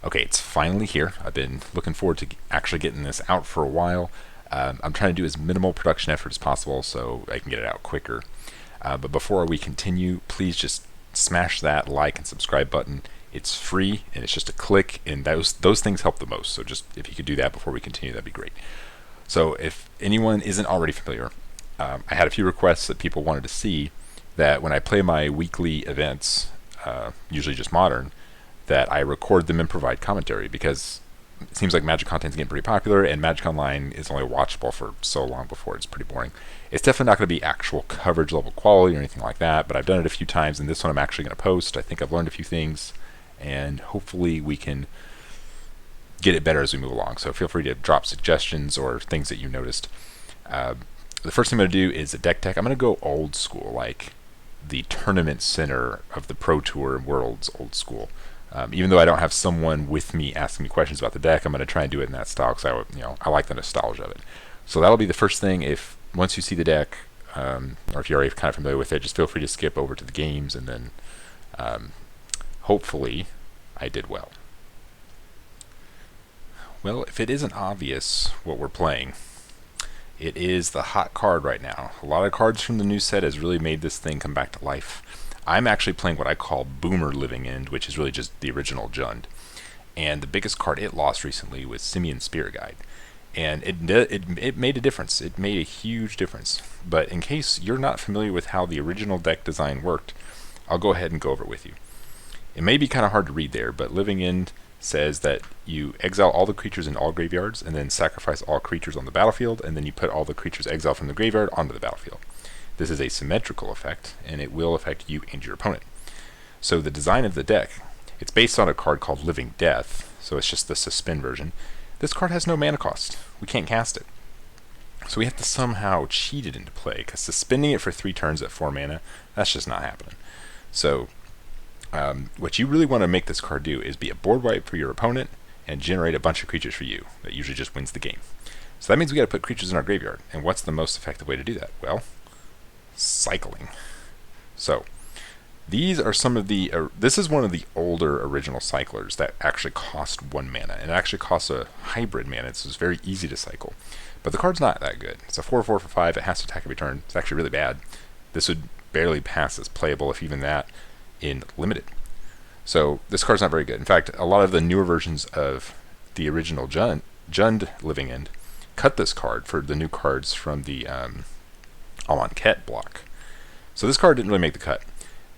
Okay, it's finally here. I've been looking forward to actually getting this out for a while. I'm trying to do as minimal production effort as possible so I can get it out quicker. But before we continue, please just smash that like and subscribe button. It's free and it's just a click, and those things help the most. So just if you could do that before we continue, that'd be great. So if anyone isn't already familiar, I had a few requests that people wanted to see that when I play my weekly events, usually just modern, that I record them and provide commentary, because it seems like Magic content's getting pretty popular, and Magic Online is only watchable for so long before it's pretty boring. It's definitely not going to be actual coverage level quality or anything like that, but I've done it a few times, and this one I'm actually going to post. I think I've learned a few things, and hopefully we can get it better as we move along. So feel free to drop suggestions or things that you noticed. The first thing I'm going to do is a deck tech. I'm going to go old school, like the tournament center of the Pro Tour and Worlds old school. Even though I don't have someone with me asking me questions about the deck, I'm going to try and do it in that style because I like the nostalgia of it. So that'll be the first thing. If once you see the deck, or if you're already kind of familiar with it, just feel free to skip over to the games, and then hopefully I did well. Well, if it isn't obvious what we're playing, it is the hot card right now. A lot of cards from the new set has really made this thing come back to life. I'm actually playing what I call Boomer Living End, which is really just the original Jund. And the biggest card it lost recently was Simian Spirit Guide. And it made a difference. It made a huge difference. But in case you're not familiar with how the original deck design worked, I'll go ahead and go over it with you. It may be kind of hard to read there, but Living End says that you exile all the creatures in all graveyards, and then sacrifice all creatures on the battlefield, and then you put all the creatures exiled from the graveyard onto the battlefield. This is a symmetrical effect, and it will affect you and your opponent. So the design of the deck, it's based on a card called Living Death, so it's just the suspend version. This card has no mana cost. We can't cast it. So we have to somehow cheat it into play, because suspending it for 3 turns at 4 mana, that's just not happening. So what you really want to make this card do is be a board wipe for your opponent and generate a bunch of creatures for you. That usually just wins the game. So that means we got to put creatures in our graveyard. And what's the most effective way to do that? Well, cycling. So these are some of the this is one of the older original cyclers that actually cost 1 mana, and it actually costs a hybrid mana, so it's very easy to cycle. But the card's not that good. It's a 4/4 for 5. It has to attack every turn. It's actually really bad. This would barely pass as playable, if even that, in limited. So this card's not very good. In fact, a lot of the newer versions of the original Jund Living End cut this card for the new cards from the Amonkhet block. So this card didn't really make the cut.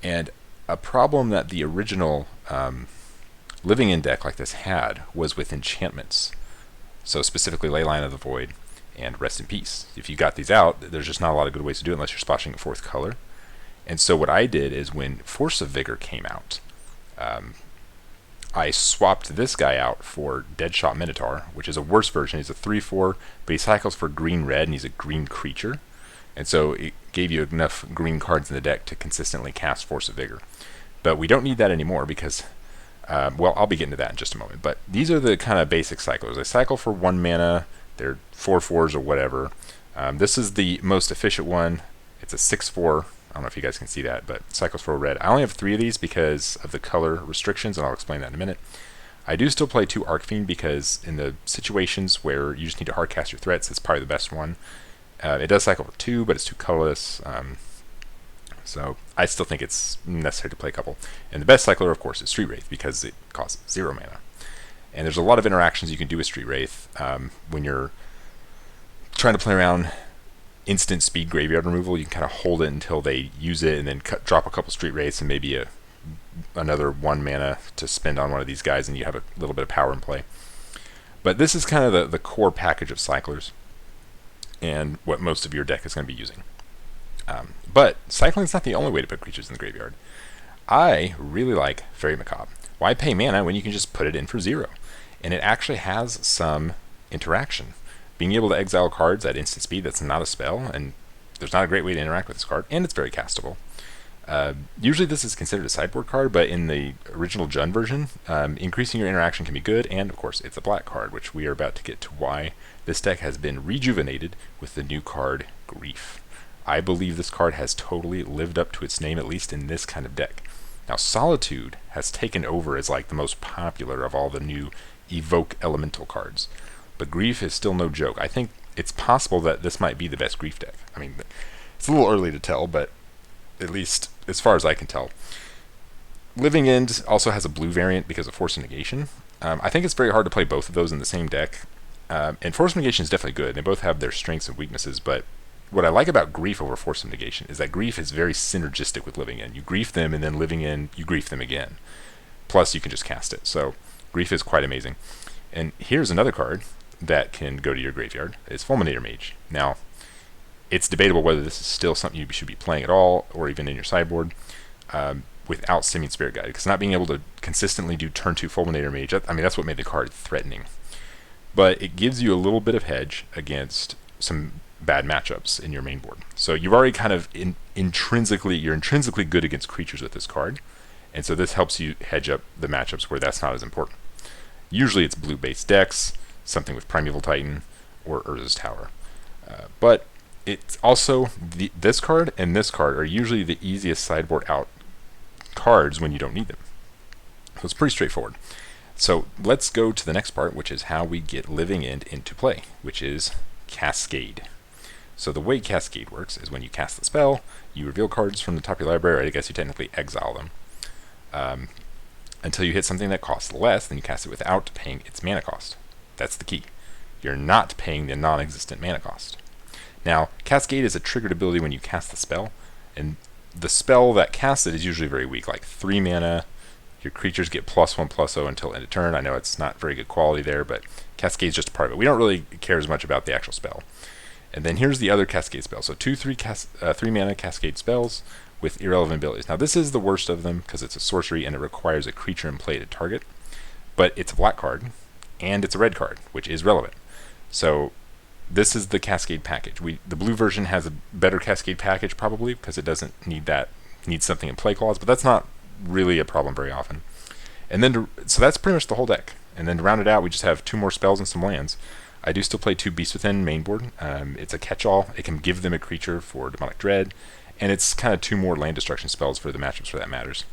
And a problem that the original Living End deck like this had was with enchantments. So specifically Leyline of the Void and Rest in Peace. If you got these out, there's just not a lot of good ways to do it unless you're splashing a 4th color. And so what I did is when Force of Vigor came out, I swapped this guy out for Deadshot Minotaur, which is a worse version. He's a 3/4, but he cycles for green-red, and he's a green creature. And so it gave you enough green cards in the deck to consistently cast Force of Vigor. But we don't need that anymore because, well, I'll be getting to that in just a moment. But these are the kind of basic cyclers. They cycle for 1 mana. They're 4/4s or whatever. This is the most efficient one. It's a 6/4. I don't know if you guys can see that, but cycles for red. I only have 3 of these because of the color restrictions, and I'll explain that in a minute. I do still play 2 Archfiend because in the situations where you just need to hardcast your threats, it's probably the best one. It does cycle for 2, but it's too colorless. So I still think it's necessary to play a couple. And the best cycler, of course, is Street Wraith because it costs 0 mana. And there's a lot of interactions you can do with Street Wraith when you're trying to play around instant speed graveyard removal. You can kind of hold it until they use it, and then drop a couple Street Wraiths and maybe another 1 mana to spend on one of these guys, and you have a little bit of power in play. But this is kind of the core package of cyclers, and what most of your deck is going to be using. But cycling is not the only way to put creatures in the graveyard. I really like Faerie Macabre. Why pay mana when you can just put it in for 0? And it actually has some interaction. Being able to exile cards at instant speed, that's not a spell, and there's not a great way to interact with this card, and it's very castable. Usually this is considered a sideboard card, but in the original Jund version, increasing your interaction can be good, and of course it's a black card, which we are about to get to why this deck has been rejuvenated with the new card, Grief. I believe this card has totally lived up to its name, at least in this kind of deck. Now, Solitude has taken over as like the most popular of all the new Evoke Elemental cards, but Grief is still no joke. I think it's possible that this might be the best Grief deck. I mean, it's a little early to tell, but at least as far as I can tell. Living End also has a blue variant because of Force of Negation. I think it's very hard to play both of those in the same deck. And Force of Negation is definitely good. They both have their strengths and weaknesses, but what I like about Grief over Force of Negation is that Grief is very synergistic with Living End. You grief them, and then Living End, you grief them again. Plus, you can just cast it. So, Grief is quite amazing. And here's another card that can go to your graveyard. It's Fulminator Mage. Now, it's debatable whether this is still something you should be playing at all, or even in your sideboard, without Simian Spirit Guide. Because not being able to consistently do turn 2 Fulminator Mage, I mean, that's what made the card threatening. But it gives you a little bit of hedge against some bad matchups in your main board. So you've already kind of you're intrinsically good against creatures with this card, and so this helps you hedge up the matchups where that's not as important. Usually it's blue-based decks, something with Primeval Titan, or Urza's Tower. But it's also, this card and this card are usually the easiest sideboard out cards when you don't need them. So it's pretty straightforward. So let's go to the next part, which is how we get Living End into play, which is Cascade. So the way Cascade works is when you cast the spell, you reveal cards from the top of your library, or I guess you technically exile them, until you hit something that costs less, then you cast it without paying its mana cost. That's the key. You're not paying the non-existent mana cost. Now, Cascade is a triggered ability when you cast the spell, and the spell that casts it is usually very weak, like 3 mana, your creatures get +1/+0 until end of turn. I know it's not very good quality there, but Cascade is just a part of it. We don't really care as much about the actual spell. And then here's the other Cascade spell. So 2 3 mana Cascade spells with irrelevant abilities. Now this is the worst of them because it's a sorcery and it requires a creature in play to target, but it's a black card and it's a red card, which is relevant. So this is the Cascade package. The blue version has a better Cascade package probably because it doesn't need needs something in play clause, but that's not really a problem very often. And then so that's pretty much the whole deck. And then to round it out, we just have 2 more spells and some lands. I do still play 2 Beasts Within mainboard. It's a catch-all. It can give them a creature for Demonic Dread, and it's kind of 2 more land destruction spells for the matchups for that matters.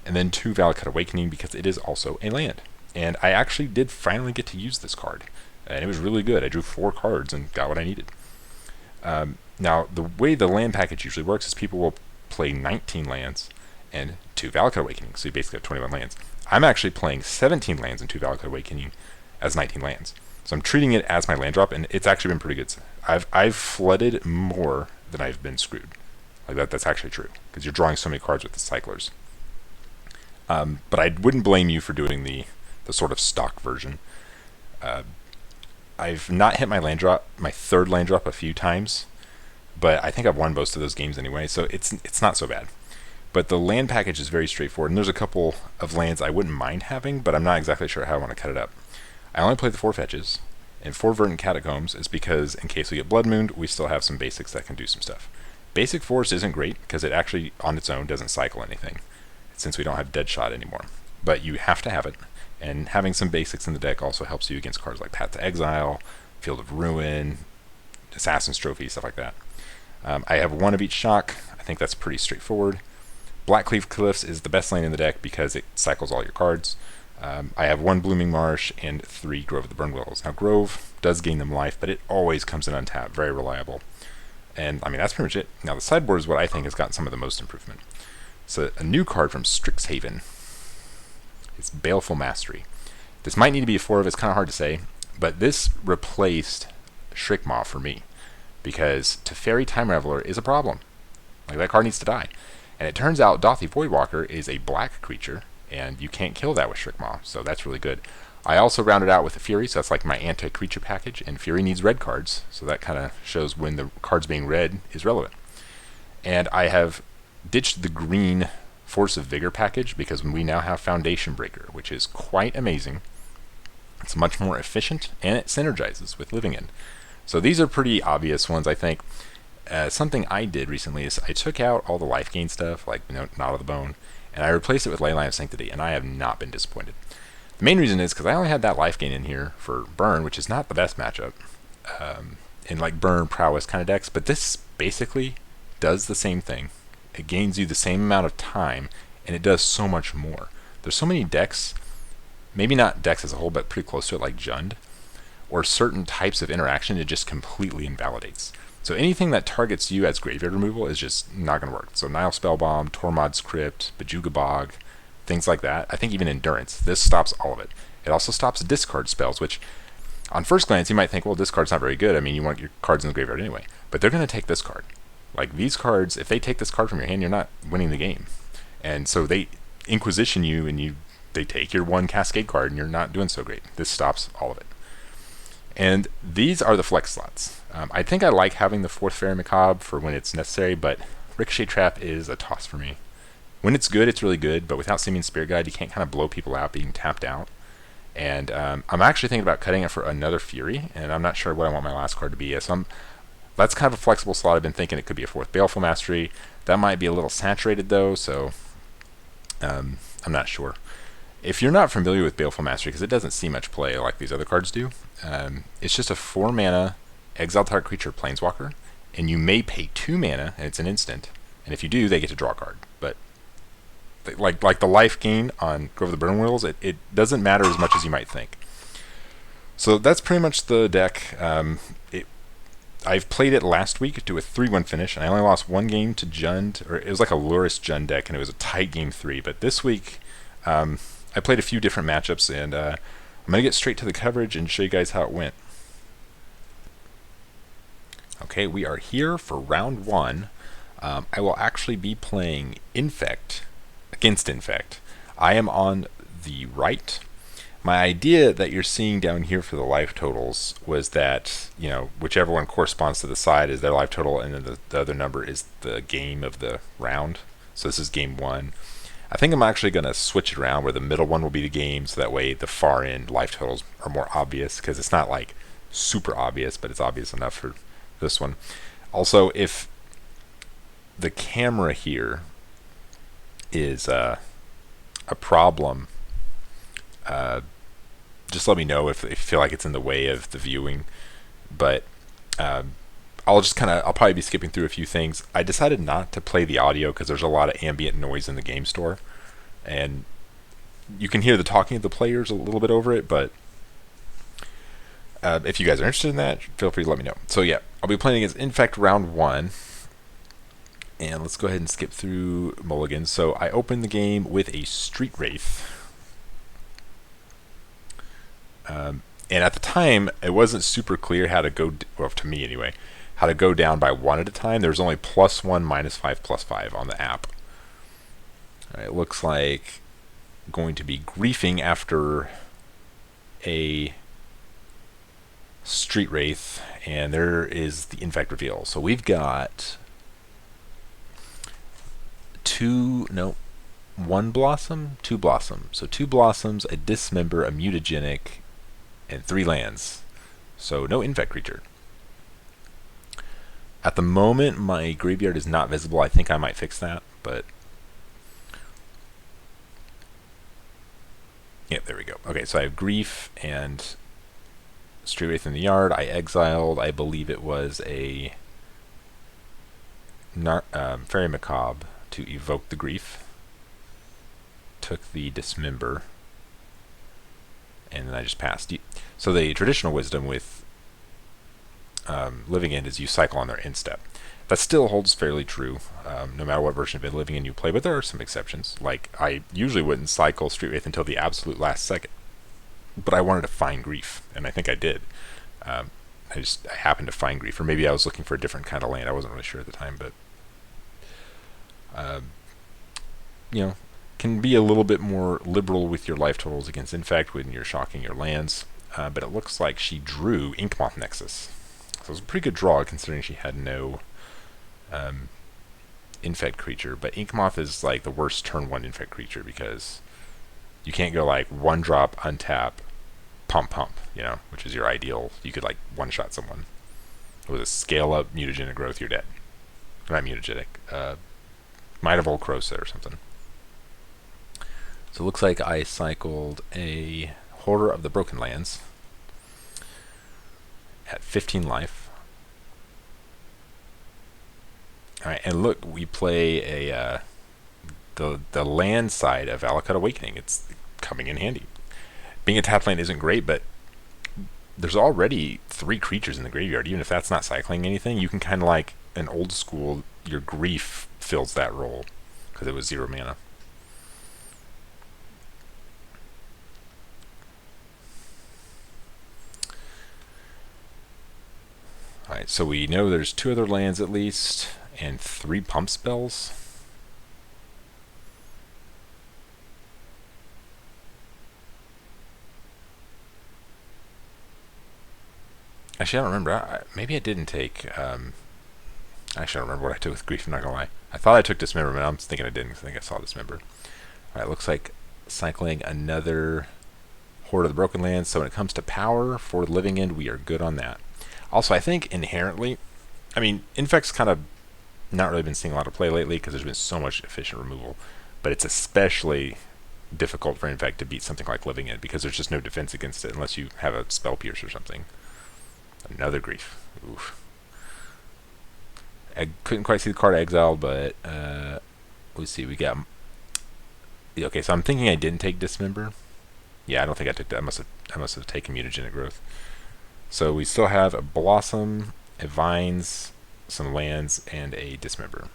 And then 2 Valakut Awakening because it is also a land. And I actually did finally get to use this card, and it was really good. I drew 4 cards and got what I needed. Now, the way the land package usually works is people will play 19 lands and 2 Valakut Awakening, so you basically have 21 lands. I'm actually playing 17 lands and 2 Valakut Awakening as 19 lands. So I'm treating it as my land drop, and it's actually been pretty good. I've flooded more than I've been screwed. Like that's actually true, because you're drawing so many cards with the cyclers. But I wouldn't blame you for doing the sort of stock version. I've not hit my land drop, my 3rd land drop a few times, but I think I've won most of those games anyway, so it's not so bad. But the land package is very straightforward, and there's a couple of lands I wouldn't mind having, but I'm not exactly sure how I want to cut it up. I only play the 4 fetches, and 4 Verdant Catacombs is because in case we get Blood Mooned, we still have some basics that can do some stuff. Basic Force isn't great, because it actually, on its own, doesn't cycle anything, since we don't have Deadshot anymore. But you have to have it, and having some basics in the deck also helps you against cards like Path to Exile, Field of Ruin, Assassin's Trophy, stuff like that. I have 1 of each shock. I think that's pretty straightforward. Blackcleave Cliffs is the best lane in the deck because it cycles all your cards. I have 1 Blooming Marsh and 3 Grove of the Burnwillows. Now Grove does gain them life, but it always comes in untapped, very reliable. And I mean, that's pretty much it. Now the sideboard is what I think has gotten some of the most improvement. So a new card from Strixhaven. It's Baleful Mastery. This might need to be a 4 of, it's kind of hard to say, but this replaced Shriekmaw for me, because Teferi Time Reveler is a problem. Like, that card needs to die. And it turns out Dothi Voidwalker is a black creature, and you can't kill that with Shriekmaw, so that's really good. I also rounded out with a Fury, so that's like my anti-creature package, and Fury needs red cards, so that kind of shows when the cards being red is relevant. And I have ditched the green Force of Vigor package, because we now have Foundation Breaker, which is quite amazing. It's much more efficient, and it synergizes with Living End. So these are pretty obvious ones, I think. Something I did recently is I took out all the life gain stuff, like Knot of the Bone, and I replaced it with Leyline of Sanctity, and I have not been disappointed. The main reason is because I only had that life gain in here for Burn, which is not the best matchup in like Burn Prowess kind of decks, but this basically does the same thing. It gains you the same amount of time, and it does so much more. There's so many decks, maybe not decks as a whole, but pretty close to it, like Jund, or certain types of interaction it just completely invalidates. So anything that targets you as graveyard removal is just not going to work. So Nile Spellbomb, Tormod's Crypt, Bajuga Bog, things like that. I think even Endurance, this stops all of it. It also stops discard spells, which on first glance you might think, well, discard's not very good. I mean, you want your cards in the graveyard anyway. But they're going to take this card. Like, these cards, if they take this card from your hand, you're not winning the game. And so they Inquisition you, and they take your one Cascade card, and you're not doing so great. This stops all of it. And these are the flex slots. I think I like having the 4th Faerie Macabre for when it's necessary, but Ricochet Trap is a toss for me. When it's good, it's really good, but without Simian Spirit Guide, you can't kind of blow people out being tapped out. And I'm actually thinking about cutting it for another Fury, and I'm not sure what I want my last card to be. So that's kind of a flexible slot. I've been thinking it could be a 4th Baleful Mastery. That might be a little saturated, though, so I'm not sure. If you're not familiar with Baleful Mastery, because it doesn't see much play like these other cards do, it's just a 4 mana exile target creature planeswalker, and you may pay 2 mana, and it's an instant. And if you do, they get to draw a card. But like the life gain on Grove of the Burnwillows, it doesn't matter as much as you might think. So that's pretty much the deck. I've played it last week to a 3-1 finish, and I only lost 1 game to Jund, or it was like a Luris Jund deck, and it was a tight game 3. But this week, I played a few different matchups, and I'm going to get straight to the coverage and show you guys how it went. Okay, we are here for round 1. I will actually be playing Infect against Infect. I am on the right. My idea that you're seeing down here for the life totals was that, whichever one corresponds to the side is their life total, and then the other number is the game of the round. So this is game 1. I think I'm actually going to switch it around where the middle one will be the game, so that way the far end life totals are more obvious, because it's not like super obvious, but it's obvious enough for this one. Also, if the camera here is a problem, just let me know if you feel like it's in the way of the viewing. But I'll probably be skipping through a few things. I decided not to play the audio because there's a lot of ambient noise in the game store, and you can hear the talking of the players a little bit over it. But if you guys are interested in that, feel free to let me know. So yeah, I'll be playing against Infect round 1, and let's go ahead and skip through mulligans. So I opened the game with a Street Wraith. And at the time, it wasn't super clear how to go, well, to me anyway, how to go down by 1 at a time. There's only +1, -5, +5 on the app. It looks like going to be griefing after a Street Wraith, and there is the Infect reveal. So we've got 1 Blossom, 2 Blossom. So 2 Blossoms, a Dismember, a Mutagenic, and 3 lands. So no Infect creature. At the moment, my graveyard is not visible. I think I might fix that, but yeah, there we go. Okay, so I have Grief and Street Wraith in the yard. I exiled, I believe it was a Faerie Macabre to evoke the Grief. Took the Dismember, and then I just passed. So the traditional wisdom with Living End is you cycle on their end step. That still holds fairly true, no matter what version of Living End you play, but there are some exceptions. Like, I usually wouldn't cycle Street Wraith until the absolute last second, but I wanted to find Grief, and I think I did. I happened to find Grief, or maybe I was looking for a different kind of land. I wasn't really sure at the time, but can be a little bit more liberal with your life totals against Infect when you're shocking your lands. But it looks like she drew Inkmoth Nexus. So it was a pretty good draw considering she had no Infect creature. But Inkmoth is like the worst turn 1 Infect creature because you can't go like 1-drop, untap, pump, which is your ideal. You could like one-shot someone. With a scale up mutagenic growth, you're dead. Not mutagenic. Might have Old Crowset or something. So it looks like I cycled a Hoarder of the Broken Lands at 15 life. Alright, and look, we play a the land side of Valakut Awakening. It's coming in handy. Being a tapped land isn't great, but there's already 3 creatures in the graveyard. Even if that's not cycling anything, you can kind of like an old school, your grief fills that role because it was 0 mana. Alright, so we know there's 2 other lands at least, and 3 pump spells. Actually, I don't remember. Maybe I didn't take... actually, I don't remember what I took with Grief, I'm not going to lie. I thought I took Dismember, but I'm thinking I didn't. I think I saw Dismember. Alright, looks like cycling another Horde of the Broken Lands. So when it comes to power for Living End, we are good on that. Also, I think inherently, I mean, Infect's kind of not really been seeing a lot of play lately because there's been so much efficient removal. But it's especially difficult for Infect to beat something like Living End because there's just no defense against it unless you have a Spell Pierce or something. Another Grief. Oof. I couldn't quite see the card exiled, but let's see. We got... Okay, so I'm thinking I didn't take Dismember. Yeah, I don't think I took that. I must have taken Mutagenic Growth. So we still have a Blossom, a Vines, some lands, and a Dismember.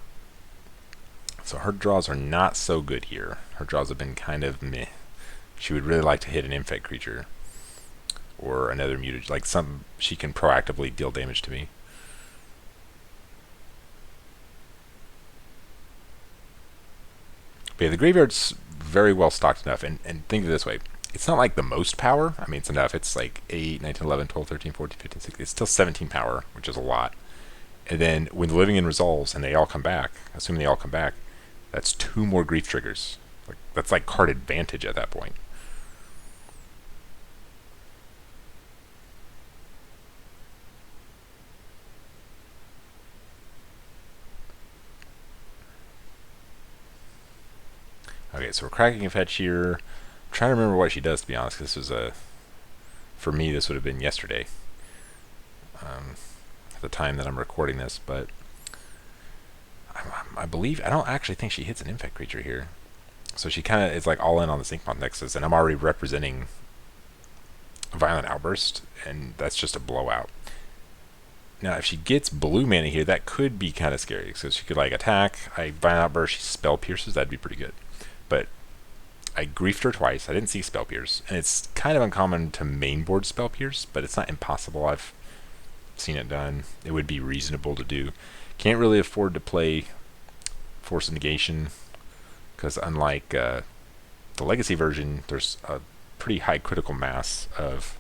So her draws are not so good here. Her draws have been kind of meh. She would really like to hit an Infect creature. Or another mutagen, like something she can proactively deal damage to me. But yeah, the graveyard's very well stocked enough, and think of it this way. It's not like the most power. I mean, it's enough. It's like 8, 19, 11, 12, 13, 14, 15, 16. It's still 17 power, which is a lot. And then when the Living End resolves and they all come back, assuming they all come back, that's 2 more grief triggers. That's like card advantage at that point. Okay, so we're cracking a fetch here. I'm trying to remember what she does, to be honest. This was for me, this would have been yesterday. At the time that I'm recording this, but I believe, I don't actually think she hits an Infect creature here. So she kind of is like all in on the Syncmont Nexus, and I'm already representing Violent Outburst, and that's just a blowout. Now, if she gets blue mana here, that could be kind of scary. So she could like attack, I Violent Outburst, she Spell Pierces, that'd be pretty good. But I griefed her twice. I didn't see Spell Pierce, and it's kind of uncommon to mainboard Spell Pierce, but it's not impossible. I've seen it done. It would be reasonable to do. Can't really afford to play Force Negation because unlike the Legacy version, there's a pretty high critical mass of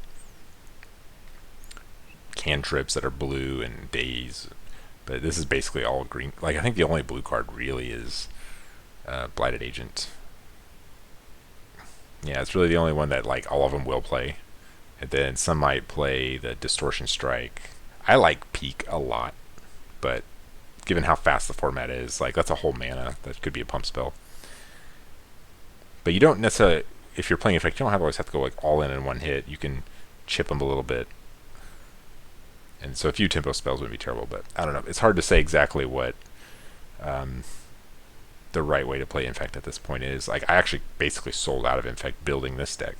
cantrips that are blue and daze, but this is basically all green. Like, I think the only blue card really is Blighted Agent. Yeah, it's really the only one that like all of them will play, and then some might play the Distortion Strike. I like Peak a lot, but given how fast the format is, like that's a whole mana that could be a pump spell. But you don't necessarily, if you're playing Infect, you don't always have to go like all in one hit. You can chip them a little bit. And so a few tempo spells would be terrible, but I don't know. It's hard to say exactly what the right way to play Infect at this point is. Like, I actually basically sold out of Infect building this deck.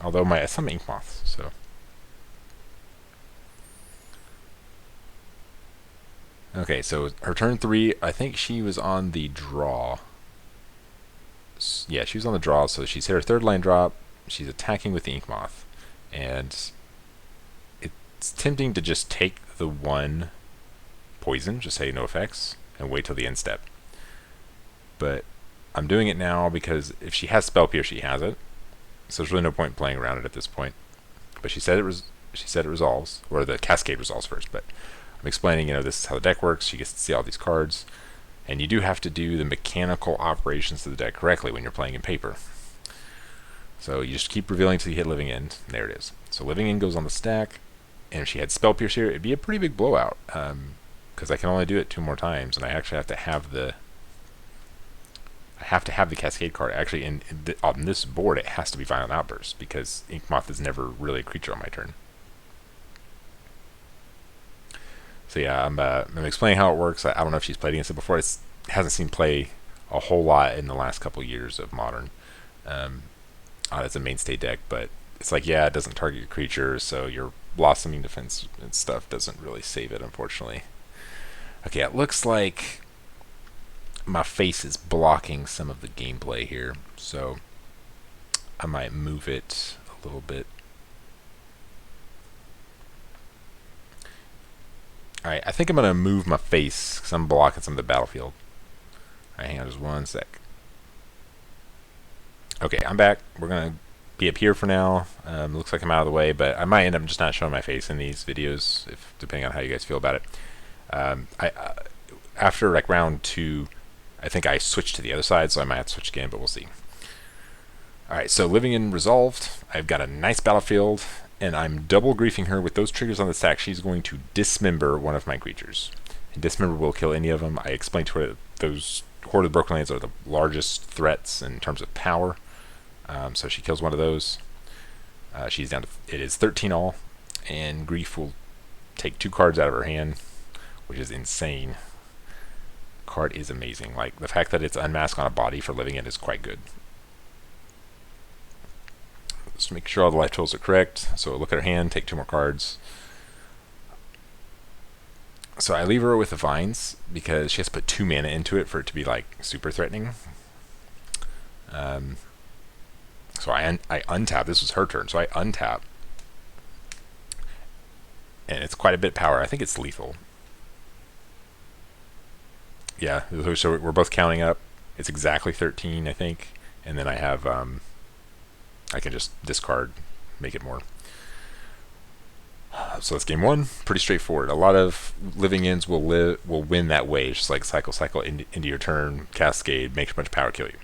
Although some Ink Moths, so. Okay, so her turn 3, I think she was on the draw. Yeah, she was on the draw, so she's hit her 3rd land drop. She's attacking with the Ink Moth. And it's tempting to just take the 1 poison, just say no effects, and wait till the end step. But I'm doing it now because if she has Spell Pierce, she has it. So there's really no point playing around it at this point. But she said it resolves, or the Cascade resolves first. But I'm explaining, this is how the deck works. She gets to see all these cards. And you do have to do the mechanical operations of the deck correctly when you're playing in paper. So you just keep revealing till you hit Living End. And there it is. So Living End goes on the stack. And if she had Spell Pierce here, it'd be a pretty big blowout. Because I can only do it 2 more times. And I actually have to have the Cascade card. Actually, on this board, it has to be Violent Outburst, because Ink Moth is never really a creature on my turn. So yeah, I'm explaining how it works. I don't know if she's played against it before. It hasn't seen play a whole lot in the last couple years of Modern. As a mainstay deck, but it's like, yeah, it doesn't target your creatures, so your blossoming defense and stuff doesn't really save it, unfortunately. Okay, it looks like my face is blocking some of the gameplay here, so I might move it a little bit. Alright, I think I'm going to move my face because I'm blocking some of the battlefield. Alright, hang on just one sec. Okay, I'm back. We're going to be up here for now. Looks like I'm out of the way, but I might end up just not showing my face in these videos, if depending on how you guys feel about it. After like round 2, I think I switched to the other side, so I might have to switch again, but we'll see. Alright, so living in Resolved, I've got a nice battlefield, and I'm double griefing her with those triggers on the stack. She's going to dismember one of my creatures. And dismember will kill any of them. I explained to her those Horde of Broken Lands are the largest threats in terms of power. So she kills one of those. She's down to, it is 13 all, and Grief will take 2 cards out of her hand, which is insane. Card is amazing. Like, the fact that it's unmasked on a body for living it is quite good. Just make sure all the life totals are correct. So look at her hand, take 2 more cards. So I leave her with the Vines because she has to put 2 mana into it for it to be like super threatening. So I untap. This was her turn, so I untap, and it's quite a bit of power. I think it's lethal. Yeah, so we're both counting up. It's exactly 13, I think, and then I have I can just discard, make it more. So that's game 1. Pretty straightforward. A lot of living ends will win that way. It's just like cycle into your turn, cascade, make a bunch of power, kill you.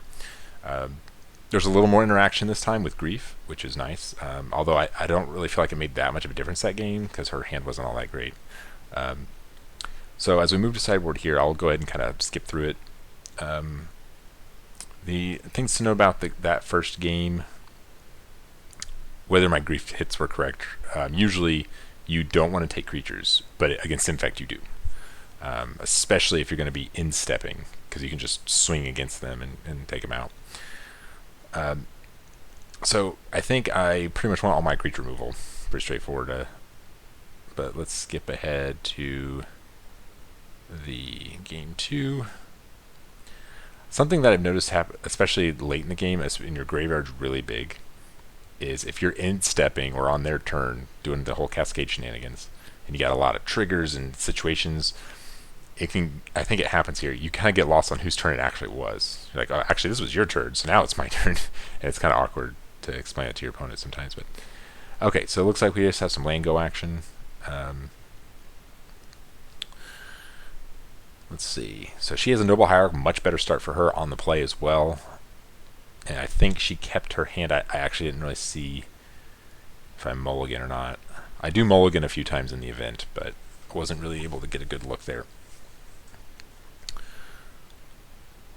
There's a little more interaction this time with Grief, which is nice. Although I don't really feel like it made that much of a difference that game because her hand wasn't all that great. So as we move to sideboard here, I'll go ahead and kind of skip through it. The things to know about that first game, whether my Grief hits were correct, usually you don't want to take creatures, but against Infect you do. Especially if you're going to be instepping, because you can just swing against them and take them out. So I think I pretty much want all my creature removal. Pretty straightforward. But let's skip ahead to the game 2. Something that I've noticed happen, especially late in the game, as in your graveyard's really big, is if you're instepping or on their turn doing the whole cascade shenanigans, and you got a lot of triggers and situations, it can, I think it happens here, you kind of get lost on whose turn it actually was. You're like, oh, actually this was your turn, so now it's my turn. And it's kind of awkward to explain it to your opponent sometimes. But okay, so it looks like we just have some land go action. Let's see. So she has a Noble Hierarch, much better start for her on the play as well. And I think she kept her hand. I actually didn't really see if I mulligan or not. I do mulligan a few times in the event, but I wasn't really able to get a good look there.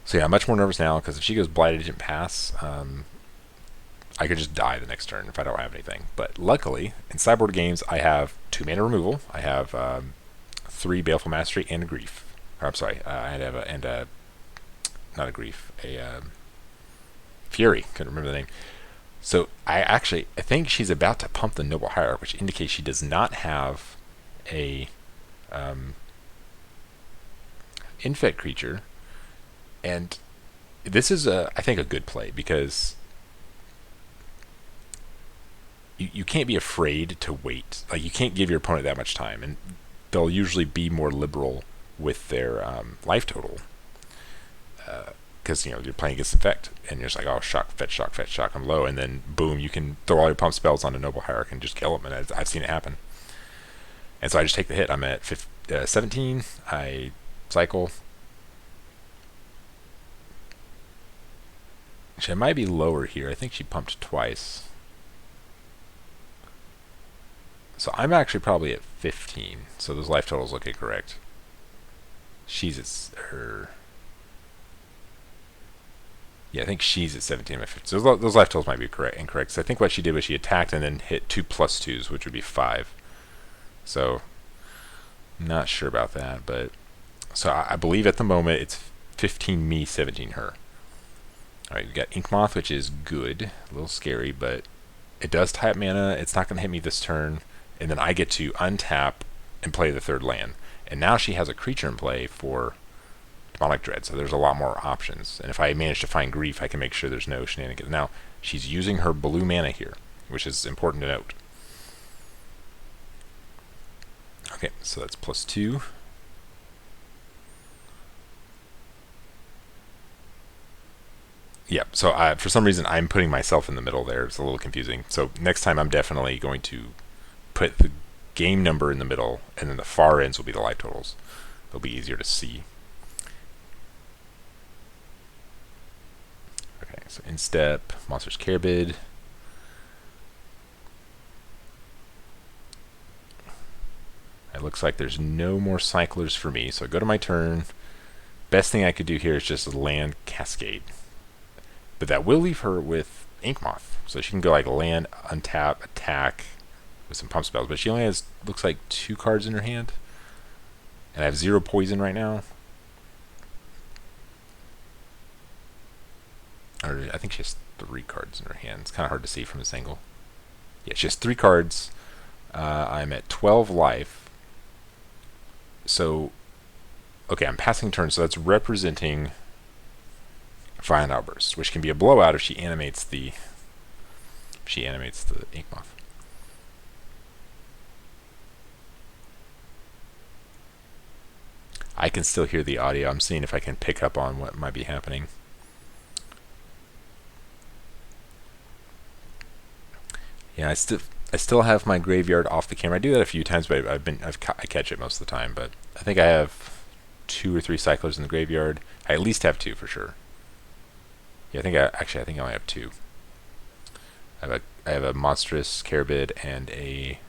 So yeah, I'm much more nervous now because if she goes Blighted Agent Pass, I could just die the next turn if I don't have anything. But luckily, in sideboard games, I have 2 mana removal. I have 3 Baleful Mastery and a Grief. Or, I'm sorry, I have not a Grief, a Fury. Couldn't remember the name. So I think she's about to pump the Noble Hierarch, which indicates she does not have a Infect creature. And this is, I think, a good play because you can't be afraid to wait. Like, you can't give your opponent that much time, and they'll usually be more liberal with their life total. Because you're playing against Infect, and you're just like, oh, shock, fetch, I'm low, and then boom, you can throw all your pump spells on a Noble Hierarch and just kill them, and I've seen it happen. And so I just take the hit. I'm at 17. I cycle. She might be lower here. I think she pumped twice. So I'm actually probably at 15. So those life totals look incorrect. She's at her. Yeah, I think she's at 17 by 15. So those life totals might be incorrect. So I think what she did was she attacked and then hit 2 +2s, which would be 5. So, not sure about that, but so I believe at the moment it's 15 me, 17 her. Alright, we got Inkmoth, which is good. A little scary, but it does tie up mana. It's not going to hit me this turn. And then I get to untap and play the third land. And now she has a creature in play for Demonic Dread, so there's a lot more options. And if I manage to find Grief, I can make sure there's no shenanigans. Now, she's using her blue mana here, which is important to note. Okay, so that's +2. Yeah, so for some reason I'm putting myself in the middle there. It's a little confusing. So next time I'm definitely going to put the game number in the middle, and then the far ends will be the life totals. It'll be easier to see. Okay, so instep, Monstrous Carabid. It looks like there's no more cyclers for me, so I go to my turn. Best thing I could do here is just land Cascade. But that will leave her with Inkmoth, so she can go like land, untap, attack with some pump spells. But she only has, looks like, 2 cards in her hand, and I have 0 poison right now. Or I think she has 3 cards in her hand. It's kind of hard to see from this angle. Yeah, she has 3 cards. I'm at 12 life. So, okay, I'm passing turn, so that's representing Violent Outburst, which can be a blowout if she animates the Inkmoth. I can still hear the audio. I'm seeing if I can pick up on what might be happening. Yeah, I still have my graveyard off the camera. I do that a few times, but I catch it most of the time. But I think I have 2 or 3 cyclers in the graveyard. I at least have 2 for sure. Yeah, I think I only have 2. I have a Monstrous Carabid and a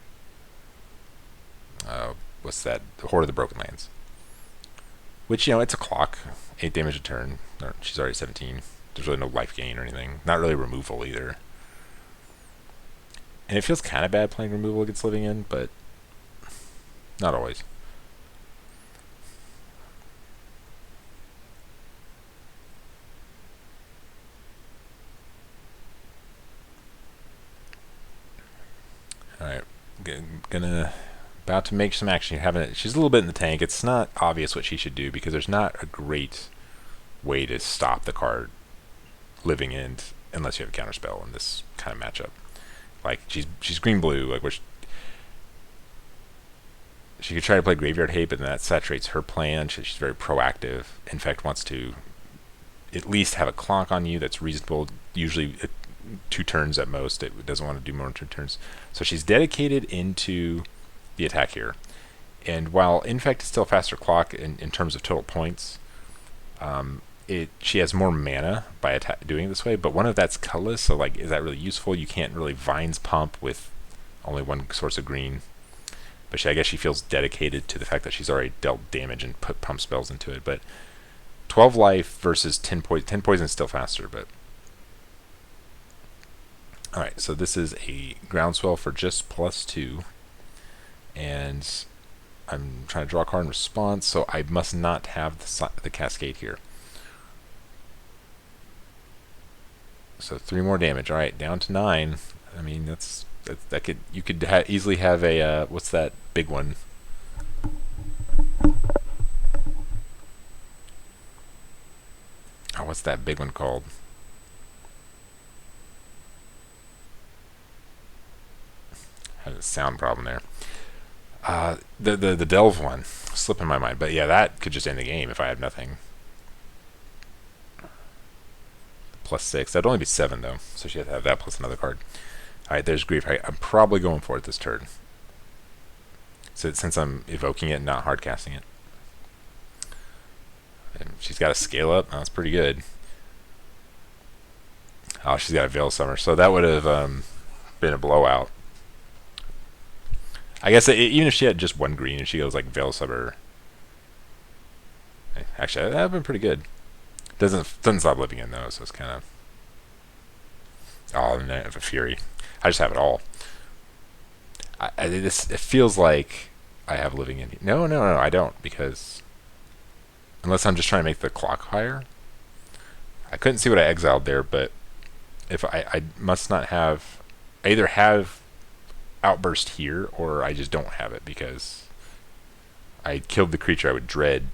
what's that? The Horde of the Broken Lands. Which, it's a clock, 8 damage a turn. She's already 17. There's really no life gain or anything. Not really removal either. And it feels kind of bad playing removal against Living In, but not always. Alright, about to make some action here. She's a little bit in the tank. It's not obvious what she should do because there's not a great way to stop the card Living In unless you have a counterspell in this kind of matchup. Like, she's green-blue, like, which she could try to play Graveyard Hate, but then that saturates her plan. She's very proactive. Infect wants to at least have a clock on you that's reasonable, usually 2 turns at most. It doesn't want to do more than 2 turns. So she's dedicated into the attack here. And while Infect is still a faster clock in terms of total points, she has more mana by doing it this way, but one of that's colorless, so like, is that really useful? You can't really Vines Pump with only 1 source of green. But I guess she feels dedicated to the fact that she's already dealt damage and put pump spells into it. But 12 life versus 10 poison. 10 poison is still faster, but alright, so this is a Groundswell for just +2. And I'm trying to draw a card in response, so I must not have the Cascade here. So 3 more damage. All right, down to 9. I mean, you could easily have a what's that big one? Oh, what's that big one called? Had a sound problem there. The Delve one, slipping my mind, but yeah, that could just end the game if I have nothing. +6. That'd only be 7 though, so she had to have that plus another card. Alright, there's Grief. I'm probably going for it this turn. So since I'm evoking it and not hard casting it. And she's got a scale up. Oh, that's pretty good. Oh, she's got a Veil Summer. So that would have been a blowout. I guess even if she had just 1 green and she goes like Veil Summer. Actually, that would have been pretty good. Doesn't stop Living In though, so it's kind of. Oh, and I have a Fury. I just have it all. It feels like I have Living In. No, I don't, because. unless I'm just trying to make the clock higher. I couldn't see what I exiled there, but if I must not have, I either have Outburst here or I just don't have it because I killed the creature I would dread.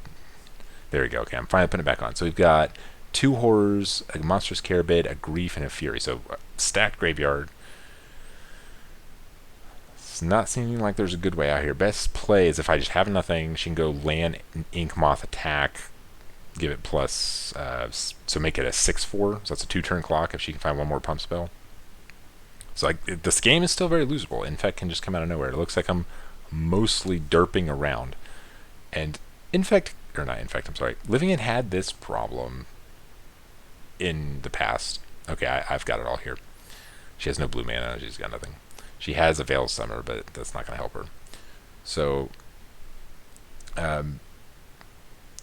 There we go. Okay, I'm finally putting it back on. So we've got 2 Horrors, a Monstrous Carabid, a Grief, and a Fury. So stacked graveyard. It's not seeming like there's a good way out here. Best play is if I just have nothing, she can go land, Ink Moth, attack, give it plus, so make it a 6/4. So that's a 2-turn clock if she can find one more pump spell. So like this game is still very losable. Infect can just come out of nowhere. It looks like I'm mostly derping around. And Infect, or not Infect, I'm sorry. Living End had this problem in the past. Okay, I've got it all here. She has no blue mana. She's got nothing. She has a Veil Summer, but that's not going to help her. So,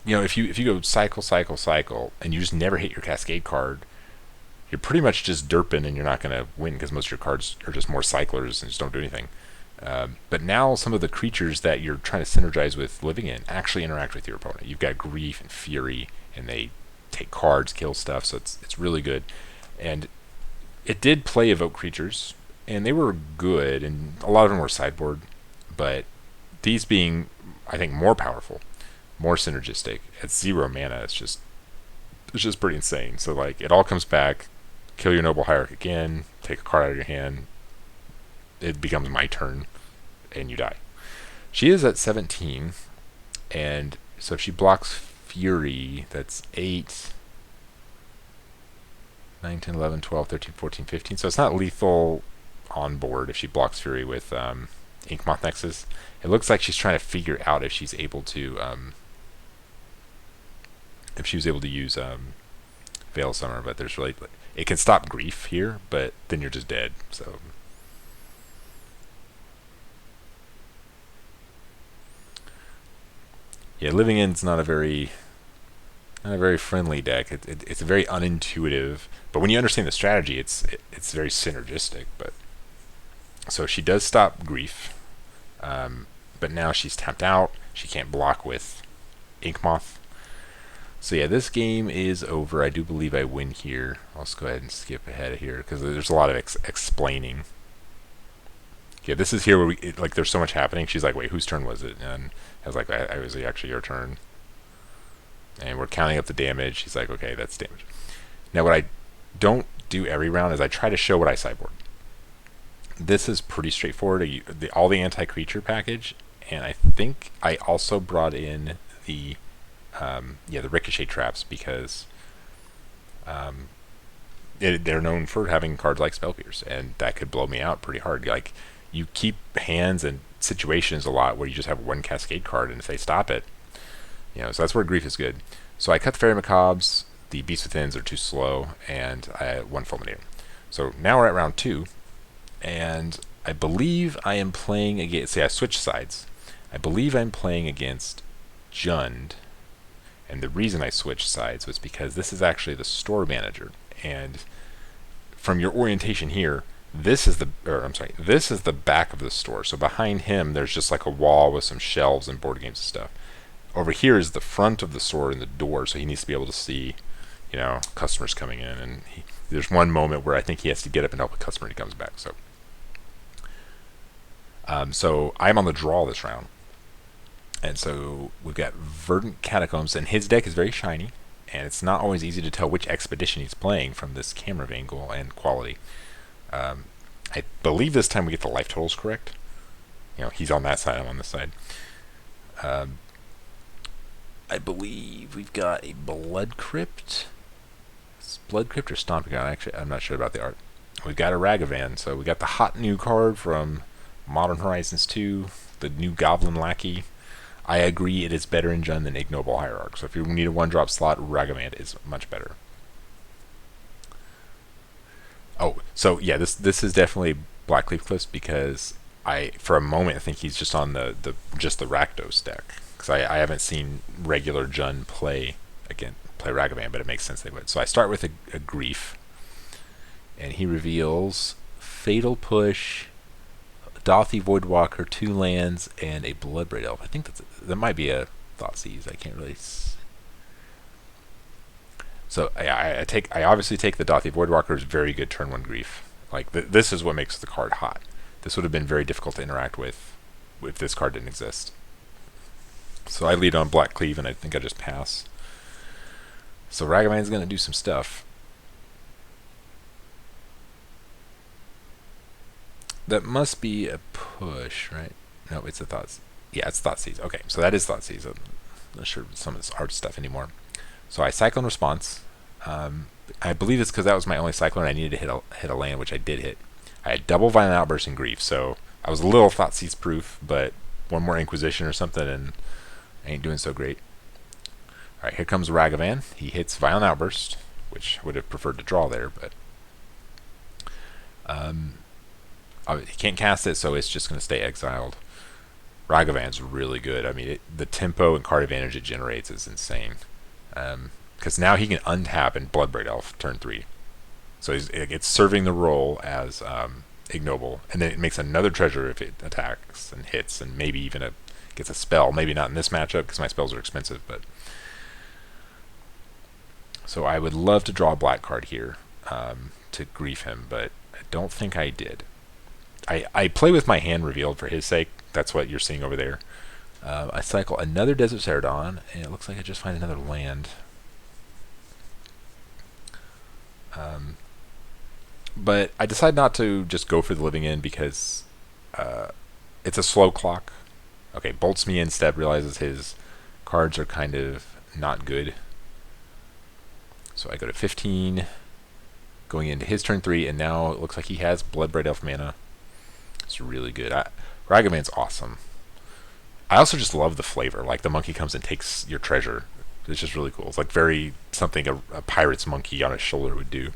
you know, if you go cycle, and you just never hit your Cascade card, you're pretty much just derping, and you're not going to win because most of your cards are just more cyclers and just don't do anything. But now some of the creatures that you're trying to synergize with Living End actually interact with your opponent. You've got Grief and Fury, and they take cards, kill stuff, so it's really good. And it did play Evoke creatures, and they were good, and a lot of them were sideboard, but these being, I think, more powerful, more synergistic, at 0 mana, it's just pretty insane. So like, it all comes back, kill your Noble Hierarch again, take a card out of your hand, it becomes my turn, and you die. She is at 17, and so if she blocks Fury, that's 8, 9, 10, 11, 12, 13, 14, 15. So it's not lethal on board if she blocks Fury with Inkmoth Nexus. It looks like she's trying to figure out if she's able to use Veil Summer, but there's really, it can stop Grief here, but then you're just dead. So yeah, Living End's not a very friendly deck. It's very unintuitive, but when you understand the strategy, it's very synergistic. But so she does stop Grief, but now she's tapped out. She can't block with Inkmoth. So yeah, this game is over. I do believe I win here. I'll just go ahead and skip ahead here because there's a lot of explaining. Yeah, this is here where like there's so much happening. She's like, wait, whose turn was it? And I was like, I was actually your turn. And we're counting up the damage. He's like, okay, that's damage. Now, what I don't do every round is I try to show what I sideboard. This is pretty straightforward. All the anti-creature package, and I think I also brought in the Ricochet Traps because they're known for having cards like Spell Pierce, and that could blow me out pretty hard. Like, you keep hands and situations a lot where you just have one Cascade card, and if they stop it, so that's where Grief is good. So I cut the Faerie Macabres, the Beast Withins are too slow, and I won Fulminator. So now we're at round 2, and I believe I am playing against, I switched sides. I believe I'm playing against Jund, and the reason I switched sides was because this is actually the store manager, and from your orientation here, this is the back of the store. So behind him, there's just like a wall with some shelves and board games and stuff. Over here is the front of the store and the door, so he needs to be able to see, customers coming in. And there's one moment where I think he has to get up and help a customer when he comes back. So I'm on the draw this round. And so we've got Verdant Catacombs, and his deck is very shiny, and it's not always easy to tell which expedition he's playing from this camera angle and quality. I believe this time we get the life totals correct. He's on that side, I'm on this side. I believe we've got a Blood Crypt. It's Blood Crypt or Stomping Ground? Actually, I'm not sure about the art. We've got a Ragavan, so we got the hot new card from Modern Horizons 2, the new Goblin Lackey. I agree it is better in Jund than Ignoble Hierarch. So if you need a 1-drop slot, Ragavan is much better. Oh, so yeah, this is definitely Blackcleave Cliffs because for a moment, I think he's just on the Rakdos deck. Because I haven't seen regular Jund play Ragavan, but it makes sense they would. So I start with a Grief, and he reveals Fatal Push, Dothy Voidwalker, 2 lands, and a Bloodbraid Elf. I think that might be a Thoughtseize. I can't really. So I obviously take the Dathi Voidwalker's very good turn 1 grief. Like, this is what makes the card hot. This would have been very difficult to interact with if this card didn't exist. So I lead on Blackcleave, and I think I just pass. So Ragavan's going to do some stuff. That must be a push, right? No, it's a Thoughts. Yeah, it's Thoughtseize. Okay, so that is Thoughtseize. I'm not sure some of this art stuff anymore. So I cycle in response. I believe it's because that was my only cycler and I needed to hit a land, which I did hit. I had double Violent Outburst and Grief, so I was a little Thoughtseize proof, but one more Inquisition or something and I ain't doing so great. Alright, here comes Ragavan. He hits Violent Outburst, which I would have preferred to draw there, but he can't cast it, so it's just going to stay exiled. Ragavan's really good. I mean, the tempo and card advantage it generates is insane. Because now he can untap and Bloodbraid Elf turn 3. So it's serving the role as ignoble, and then it makes another treasure if it attacks and hits, and maybe even gets a spell. Maybe not in this matchup because my spells are expensive, but so I would love to draw a black card here to grief him, but I don't think I did. I play with my hand revealed for his sake. That's what you're seeing over there. I cycle another Desert Cerodon, and it looks like I just find another land. But I decide not to just go for the Living End because it's a slow clock. Okay, bolts me instead, realizes his cards are kind of not good. So I go to 15, going into his turn 3, and now it looks like he has Bloodbraid Elf mana. It's really good. Ragavan's awesome. I also just love the flavor. Like, the monkey comes and takes your treasure. It's just really cool. It's like very something a pirate's monkey on his shoulder would do.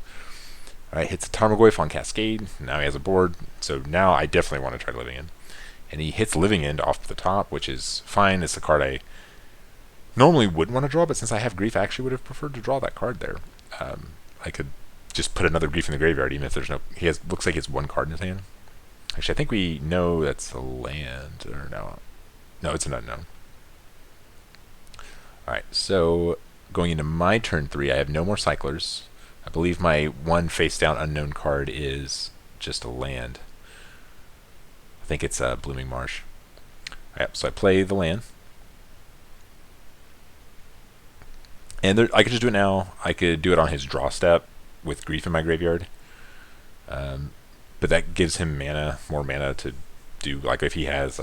Alright, hits a Tarmogoyf on Cascade. Now he has a board. So now I definitely want to try Living End. And he hits Living End off the top, which is fine. It's a card I normally wouldn't want to draw, but since I have Grief, I actually would have preferred to draw that card there. I could just put another Grief in the graveyard, even if there's no... looks like he has one card in his hand. Actually, I think we know that's a land, or no. No, it's an unknown. Alright, so going into my turn 3, I have no more cyclers. I believe my one face-down unknown card is just a land. I think it's Blooming Marsh. Alright, so I play the land. And I could just do it now. I could do it on his draw step with Grief in my graveyard. But that gives him more mana to do, like if he has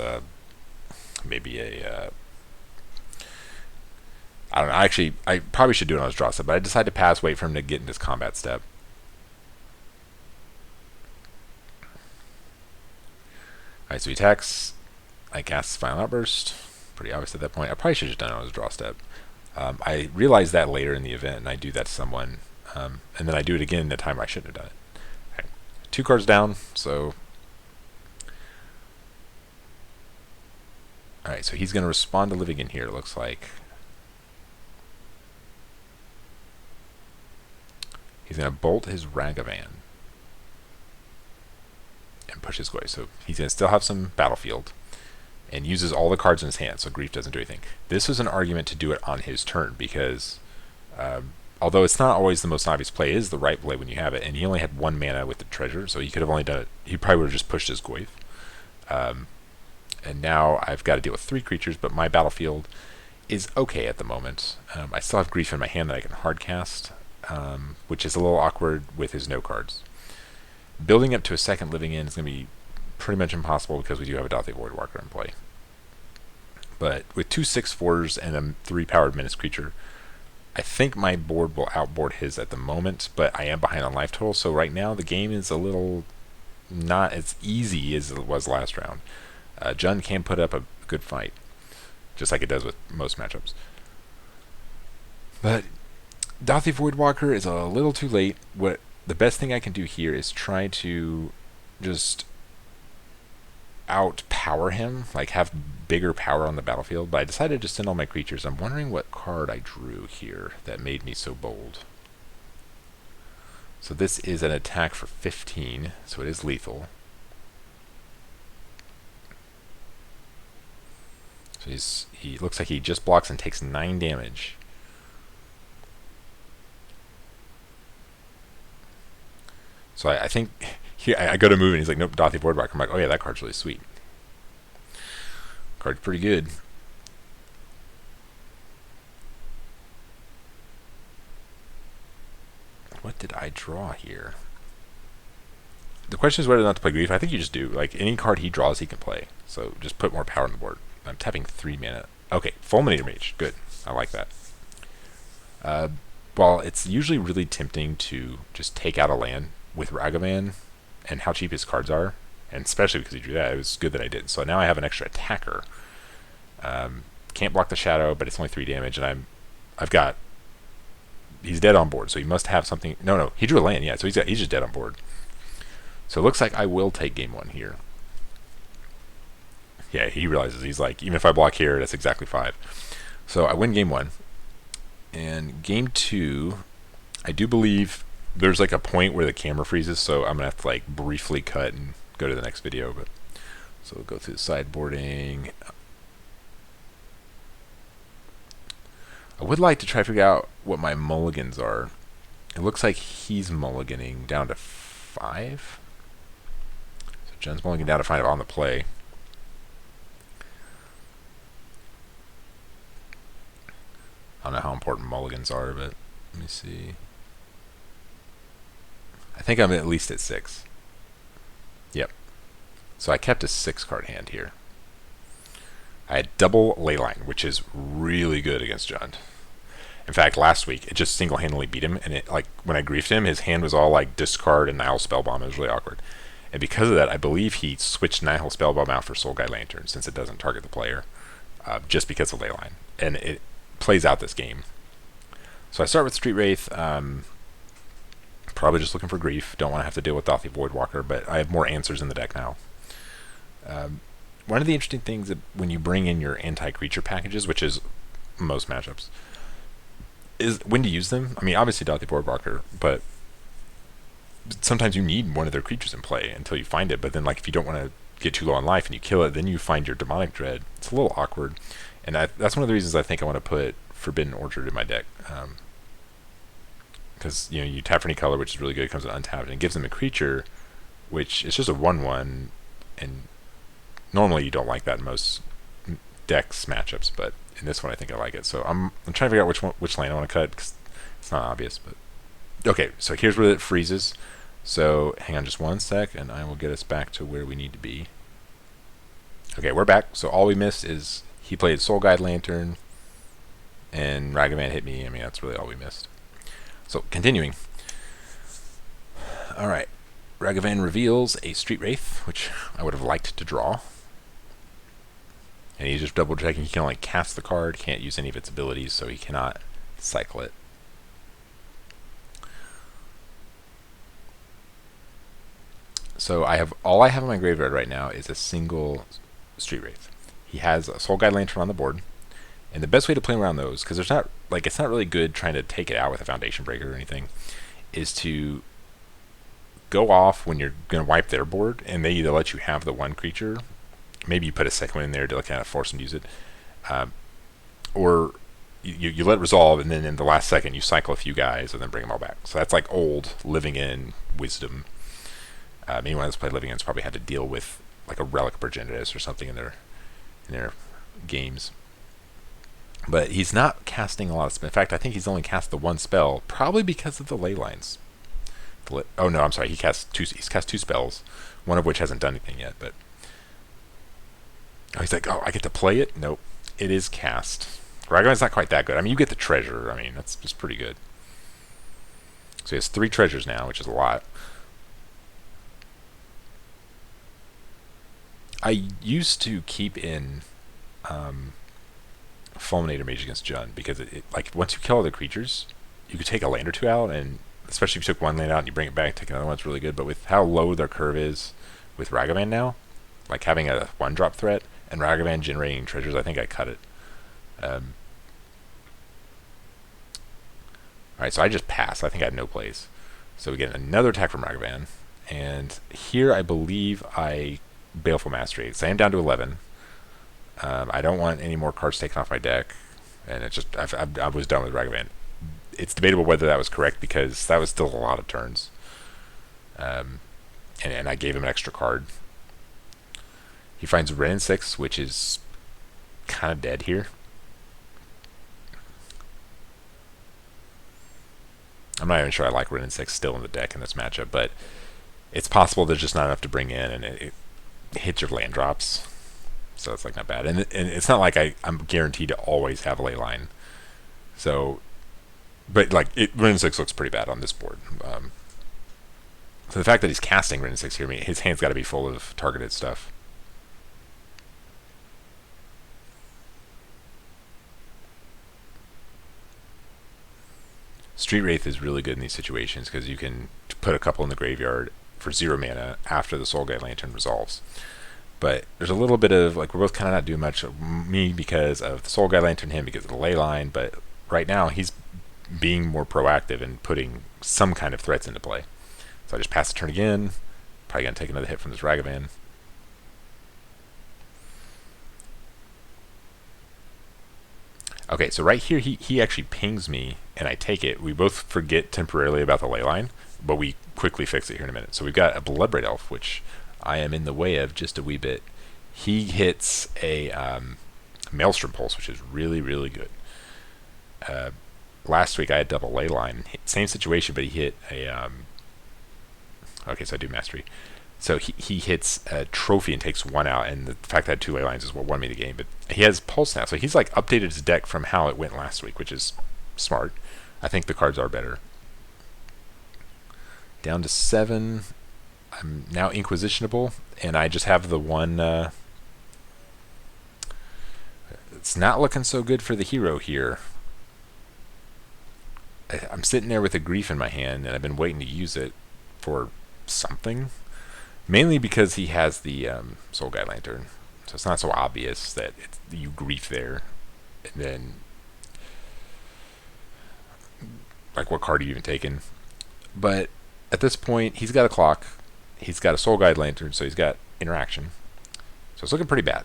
maybe a... I don't know, actually, I probably should do it on his draw step, but I decided to pass, wait for him to get into his combat step. Alright, so he attacks, I cast Violent Outburst, pretty obvious at that point. I probably should have just done it on his draw step. I realized that later in the event, and I do that to someone, and then I do it again the time I shouldn't have done it. 2 cards down, so... Alright, so he's going to respond to Living In here, it looks like. He's going to bolt his Ragavan. And push his way. So he's going to still have some battlefield. And uses all the cards in his hand, so Grief doesn't do anything. This is an argument to do it on his turn, because... although it's not always the most obvious play, it is the right play when you have it, and he only had 1 mana with the treasure, so he could have only done it, he probably would have just pushed his Goyf. And now I've got to deal with 3 creatures, but my battlefield is okay at the moment. I still have Grief in my hand that I can hardcast, which is a little awkward with his no cards. Building up to a second Living In is going to be pretty much impossible because we do have a Dathi Voidwalker in play. But with 2 6/4s and a 3 powered menace creature, I think my board will outboard his at the moment, but I am behind on life total, so right now the game is a little not as easy as it was last round. Jund can put up a good fight, just like it does with most matchups. But Dathi Voidwalker is a little too late. The best thing I can do here is try to just outpower him, like have bigger power on the battlefield, but I decided to send all my creatures. I'm wondering what card I drew here that made me so bold. So this is an attack for 15, so it is lethal. So he looks like he just blocks and takes 9 damage. So I think here I go to move and he's like, nope, Dathi Voidwalker. I'm like, oh yeah, that card's really sweet. Card's pretty good. What did I draw here? The question is whether or not to play Grief. I think you just do. Like, any card he draws, he can play. So just put more power on the board. I'm tapping 3 mana. Okay, Fulminator Mage. Good. I like that. Well, it's usually really tempting to just take out a land with Ragavan and how cheap his cards are. And especially because he drew that, it was good that I did. So now I have an extra attacker. Can't block the shadow, but it's only 3 damage. And I've got... He's dead on board, so he must have something... No, he drew a land, yeah, so he's just dead on board. So it looks like I will take game 1 here. Yeah, he realizes, he's like, even if I block here, that's exactly 5. So I win game 1. And game 2, I do believe there's like a point where the camera freezes, so I'm going to have to like briefly cut and go to the next video. But so we'll go through the sideboarding. I would like to try to figure out what my mulligans are. It looks like he's mulliganing down to 5. So Jen's mulliganing down to 5 on the play. I don't know how important mulligans are, but let me see. I think I'm at least at 6. Yep. So I kept a 6-card hand here. I had double Leyline, which is really good against Jund. In fact, last week, it just single-handedly beat him, and it, like, when I griefed him, his hand was all like discard and Nihil Spellbomb. It was really awkward. And because of that, I believe he switched Nihil Spellbomb out for Soul Guide Lantern, since it doesn't target the player, just because of Leyline. And it plays out this game. So I start with Street Wraith, probably just looking for grief. Don't want to have to deal with Dathi Voidwalker, but I have more answers in the deck now. One of the interesting things that when you bring in your anti-creature packages, which is most matchups, is when to use them. I mean, obviously Dathi Voidwalker, but sometimes you need one of their creatures in play until you find it. But then, like, if you don't want to get too low on life and you kill it, then you find your Demonic Dread. It's a little awkward, and that's one of the reasons I think I want to put Forbidden Orchard in my deck. Because you tap for any color, which is really good. It comes with untapped, and it gives them a creature, which is just a 1/1, and normally you don't like that in most decks matchups, but in this one I think I like it. So I'm trying to figure out which lane I want to cut, because it's not obvious. But okay, so here's where it freezes. So hang on just 1 sec, and I will get us back to where we need to be. Okay, we're back. So all we missed is he played Soul Guide Lantern, and Ragavan hit me. I mean, that's really all we missed. So continuing. All right, Ragavan reveals a Street Wraith, which I would have liked to draw. And he's just double checking. He can only cast the card, can't use any of its abilities, so he cannot cycle it. So all I have in my graveyard right now is a single Street Wraith. He has a Soul Guide Lantern on the board, and the best way to play around those, because it's not really good trying to take it out with a Foundation Breaker or anything, is to go off when you're going to wipe their board, and they either let you have the one creature, maybe you put a second one in there to kind of force them to use it, or you let it resolve, and then in the last second you cycle a few guys and then bring them all back. So that's like old Living In Wisdom. Anyone that's played Living In's probably had to deal with like a Relic Progenitus or something in their games. But he's not casting a lot of spells. In fact, I think he's only cast the 1 spell, probably because of the ley lines. Oh no, I'm sorry. He's cast 2 spells, one of which hasn't done anything yet. But he's like, oh, I get to play it? Nope, it is cast. Ragavan's not quite that good. I mean, you get the treasure. I mean, that's just pretty good. So he has 3 treasures now, which is a lot. I used to keep in Fulminator Mage against Jund, because it like once you kill all the creatures, you could take a land or 2 out, and especially if you took 1 land out and you bring it back, take another one, it's really good. But with how low their curve is with Ragavan now, like having a 1-drop threat and Ragavan generating treasures, I think I cut it. Alright, so I just pass. I think I have no plays. So we get another attack from Ragavan, and here I believe I Baleful Mastery. So I am down to 11. I don't want any more cards taken off my deck, and it's just I was done with Ragavan. It's debatable whether that was correct, because that was still a lot of turns. and I gave him an extra card. He finds Wrenn and 6, which is kind of dead here. I'm not even sure I like Wrenn and 6 still in the deck in this matchup, but it's possible there's just not enough to bring in, and it hits your land drops. So it's like not bad. And it's not like I'm guaranteed to always have a Leyline. So, but like, Wrenn and 6 looks pretty bad on this board. So the fact that he's casting Wrenn and 6 here, his hand's got to be full of targeted stuff. Street Wraith is really good in these situations because you can put a couple in the graveyard for 0 mana after the Soul Guide Lantern resolves. But there's a little bit of, like, we're both kind of not doing much. Me because of the Soul Guide Lantern, him because of the Leyline, but right now he's being more proactive and putting some kind of threats into play. So I just pass the turn again. Probably going to take another hit from this Ragavan. Okay, so right here he actually pings me, and I take it. We both forget temporarily about the Leyline, but we quickly fix it here in a minute. So we've got a Bloodbraid Elf, which I am in the way of just a wee bit. He hits a Maelstrom Pulse, which is really, really good. Last week I had double Leyline. Same situation, but he hit a... okay, so I do Mastery. So he hits a Trophy and takes 1 out, and the fact that I had 2 Leylines is what won me the game. But he has Pulse now, so he's like updated his deck from how it went last week, which is smart. I think the cards are better. Down to 7. I'm now Inquisitionable, and I just have the one... it's not looking so good for the hero here. I'm sitting there with a Grief in my hand, and I've been waiting to use it for something. Mainly because he has the Soul Guide Lantern. So it's not so obvious that you Grief there. And then... like, what card are you even taking? But at this point, he's got a clock. He's got a Soul Guide Lantern, so he's got interaction. So it's looking pretty bad.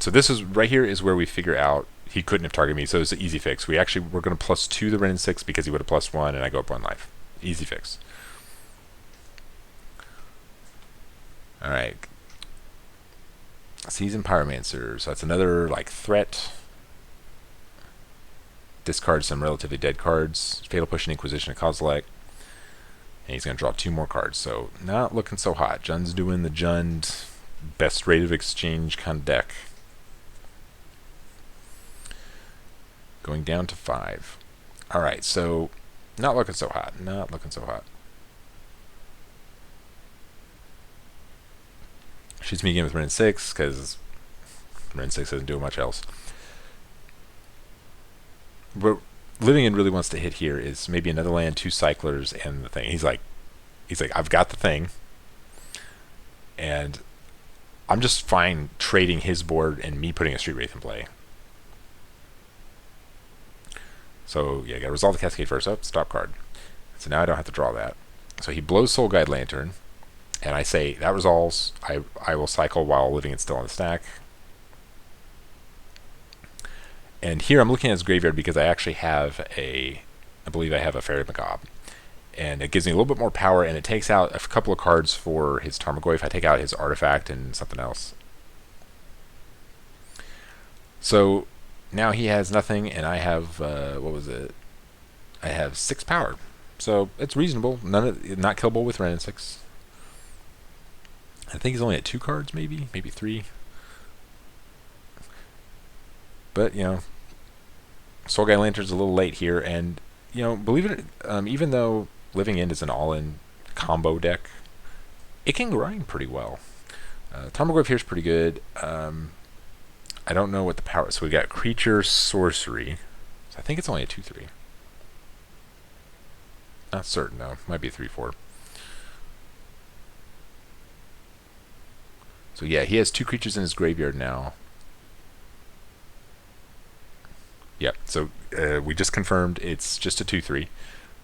So this is, right here is where we figure out he couldn't have targeted me, so it's an easy fix. We're going to +2 the Wrenn and 6 because he would have +1, and I go up 1 life. Easy fix. Alright. Seasoned Pyromancer. So that's another, like, threat. Discard some relatively dead cards. Fatal Push and Inquisition of Kozilek. And he's going to draw 2 more cards. So not looking so hot. Jund's doing the Jund best rate of exchange kind of deck. Going down to 5. Alright, so not looking so hot. Not looking so hot. Shoots me again with Wrenn and 6 because Wrenn and 6 doesn't do much else. What Living In really wants to hit here is maybe another land, 2 cyclers, and the thing. He's like, I've got the thing, and I'm just fine trading his board and me putting a Street Wraith in play. So yeah, gotta resolve the Cascade first. Up, stop card. So now I don't have to draw that. So he blows Soul Guide Lantern. And I say, that resolves. I will cycle while Living It's still on the stack. And here I'm looking at his graveyard because I actually have I believe I have a Faerie Macabre. And it gives me a little bit more power, and it takes out a couple of cards for his Tarmogoyf. I take out his Artifact and something else. So now he has nothing, and I have, what was it? I have 6 power. So it's reasonable. Not killable with Wrenn and 6. I think he's only at 2 cards, maybe 3. But, you know, Soul Guide Lantern's a little late here, and, you know, believe it, even though Living In is an all-in combo deck, it can grind pretty well. Tarmogoyf here's pretty good. I don't know what the power is. So we got Creature Sorcery. So I think it's only a 2/3. Not certain, though. Might be a 3/4. So yeah, he has 2 creatures in his graveyard now. Yep, so we just confirmed it's just a 2/3.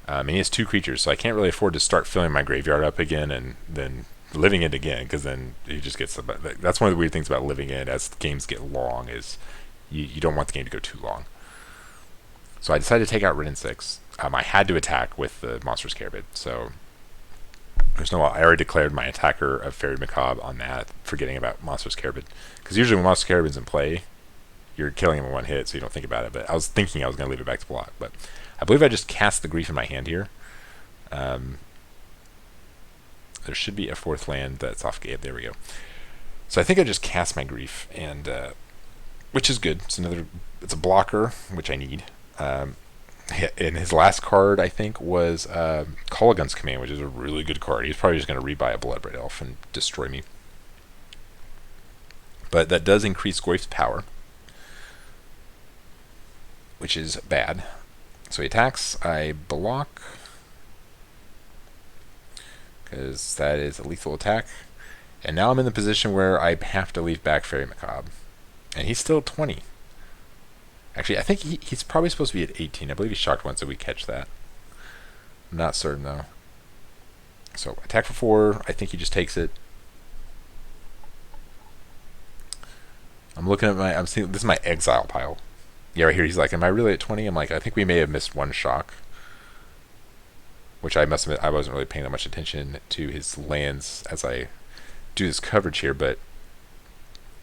And he has 2 creatures, so I can't really afford to start filling my graveyard up again and then Living In again, because then he just gets... that's one of the weird things about Living In as games get long, is you don't want the game to go too long. So I decided to take out Wrenn and 6. I had to attack with the Monstrous Carabid, so There's no. I already declared my attacker of Faerie Macabre on that, forgetting about Monstrous Carabid. Because usually when Monstrous Carabid's in play, you're killing him in one hit, so you don't think about it. But I was thinking I was going to leave it back to block. But I believe I just cast the Grief in my hand here. There should be a fourth land that's off game. There we go. So I think I just cast my Grief, and which is good. It's a blocker, which I need. And his last card, I think, was Kolaghan's Command, which is a really good card. He's probably just going to rebuy a Bloodbraid Elf and destroy me. But that does increase Goyf's power, which is bad. So he attacks. I block, because that is a lethal attack. And now I'm in the position where I have to leave back Faerie Macabre. And he's still 20. Actually, I think he's probably supposed to be at 18. I believe he shocked once, so we catch that. I'm not certain, though. So, attack for 4. I think he just takes it. I'm looking at I'm seeing, this is my exile pile. Yeah, right here, he's like, am I really at 20? I'm like, I think we may have missed one shock. Which I must admit, I wasn't really paying that much attention to his lands as I do this coverage here, but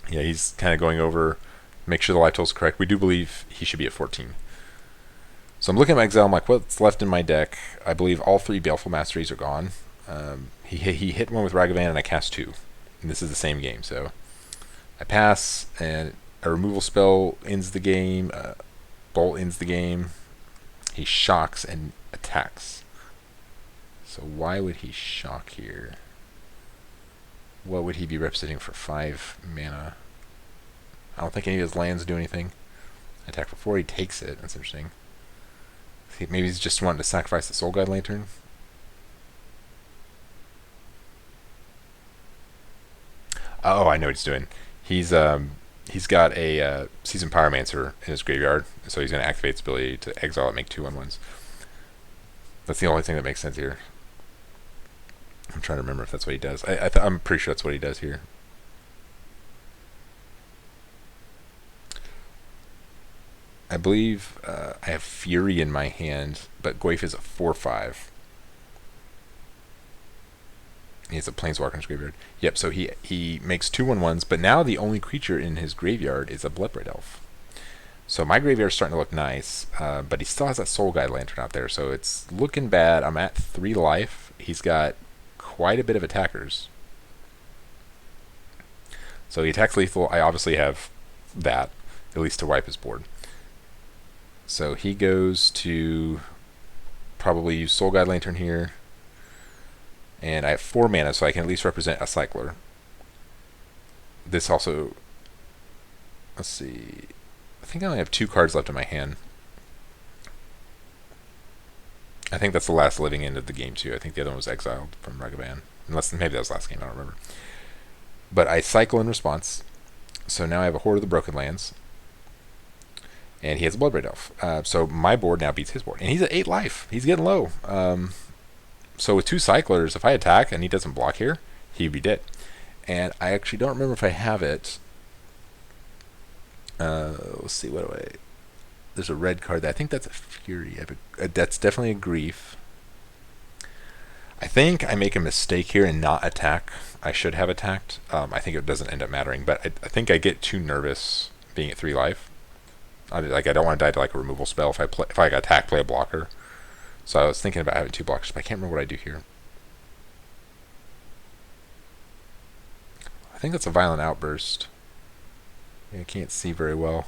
yeah, he's kind of going over, make sure the life total is correct. We do believe he should be at 14. So I'm looking at my exile, I'm like, what's left in my deck? I believe all 3 Baleful Masteries are gone. He hit one with Ragavan, and I cast 2. And this is the same game, so I pass, and a removal spell ends the game, Bolt ends the game. He shocks and attacks. So why would he shock here? What would he be representing for 5 mana? I don't think any of his lands do anything. Attack for 4, he takes it. That's interesting. Maybe he's just wanting to sacrifice the Soul Guide Lantern. Oh, I know what he's doing. He's got a Seasoned Pyromancer in his graveyard, so he's going to activate its ability to exile it, make 2/1/1s. That's the only thing that makes sense here. I'm trying to remember if that's what he does. I'm pretty sure that's what he does here. I believe I have Fury in my hand, but Goyf is a 4/5. He has a Planeswalker in his graveyard. Yep, so he makes 2/1/1s, but now the only creature in his graveyard is a Bloodbraid Elf. So my graveyard's starting to look nice, but he still has that Soul Guide Lantern out there, so it's looking bad. I'm at 3 life. He's got quite a bit of attackers. So he attacks lethal. I obviously have that, at least to wipe his board. So he goes to probably use Soul Guide Lantern here. And I have 4 mana, so I can at least represent a Cycler. This also, let's see, I think I only have 2 cards left in my hand. I think that's the last living end of the game too. I think the other one was exiled from Ragavan. Unless, maybe that was last game, I don't remember. But I cycle in response. So now I have a Horde of the Broken Lands. And he has a Bloodbraid Elf. So my board now beats his board. And he's at 8 life. He's getting low. So with 2 Cyclers, if I attack and he doesn't block here, he'd be dead. And I actually don't remember if I have it. Let's see, what do I... There's a red card. I think that's a Fury. That's definitely a Grief. I think I make a mistake here and not attack. I should have attacked. I think it doesn't end up mattering, but I think I get too nervous being at 3 life. I don't want to die to like a removal spell if I attack, play a blocker. So I was thinking about having 2 blockers, but I can't remember what I do here. I think that's a Violent Outburst. I can't see very well.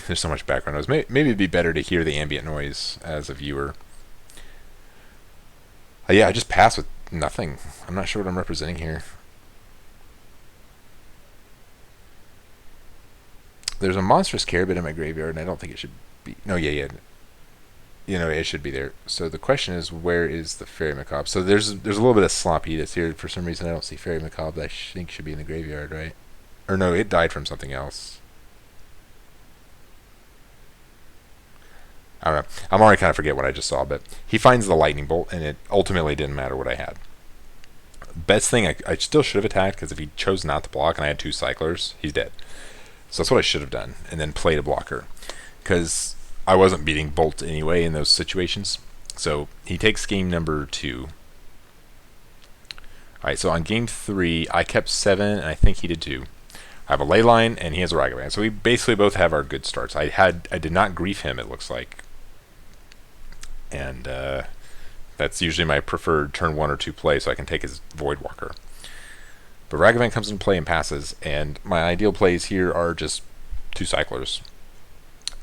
There's so much background noise. Maybe it'd be better to hear the ambient noise as a viewer. Yeah, I just pass with nothing. I'm not sure what I'm representing here. There's a Monstrous Carabid in my graveyard, and I don't think it should be... No, yeah. You know, it should be there. So the question is, where is the Faerie Macabre? So there's a little bit of sloppiness here. For some reason, I don't see Faerie Macabre. That I think should be in the graveyard, right? Or no, it died from something else. I don't know. I'm already kind of forget what I just saw, but he finds the lightning bolt, and it ultimately didn't matter what I had. Best thing, I still should have attacked, because if he chose not to block and I had 2 Cyclers, he's dead. So that's what I should have done, and then played a blocker. because I wasn't beating Bolt anyway in those situations. So he takes game number 2. Alright, so on game 3, I kept 7, and I think he did too. I have a Leyline, and he has a Ragavan. So we basically both have our good starts. I did not grief him, it looks like. And that's usually my preferred turn 1 or 2 play, so I can take his Voidwalker. But Ragavan comes into play and passes, and my ideal plays here are just 2 Cyclers.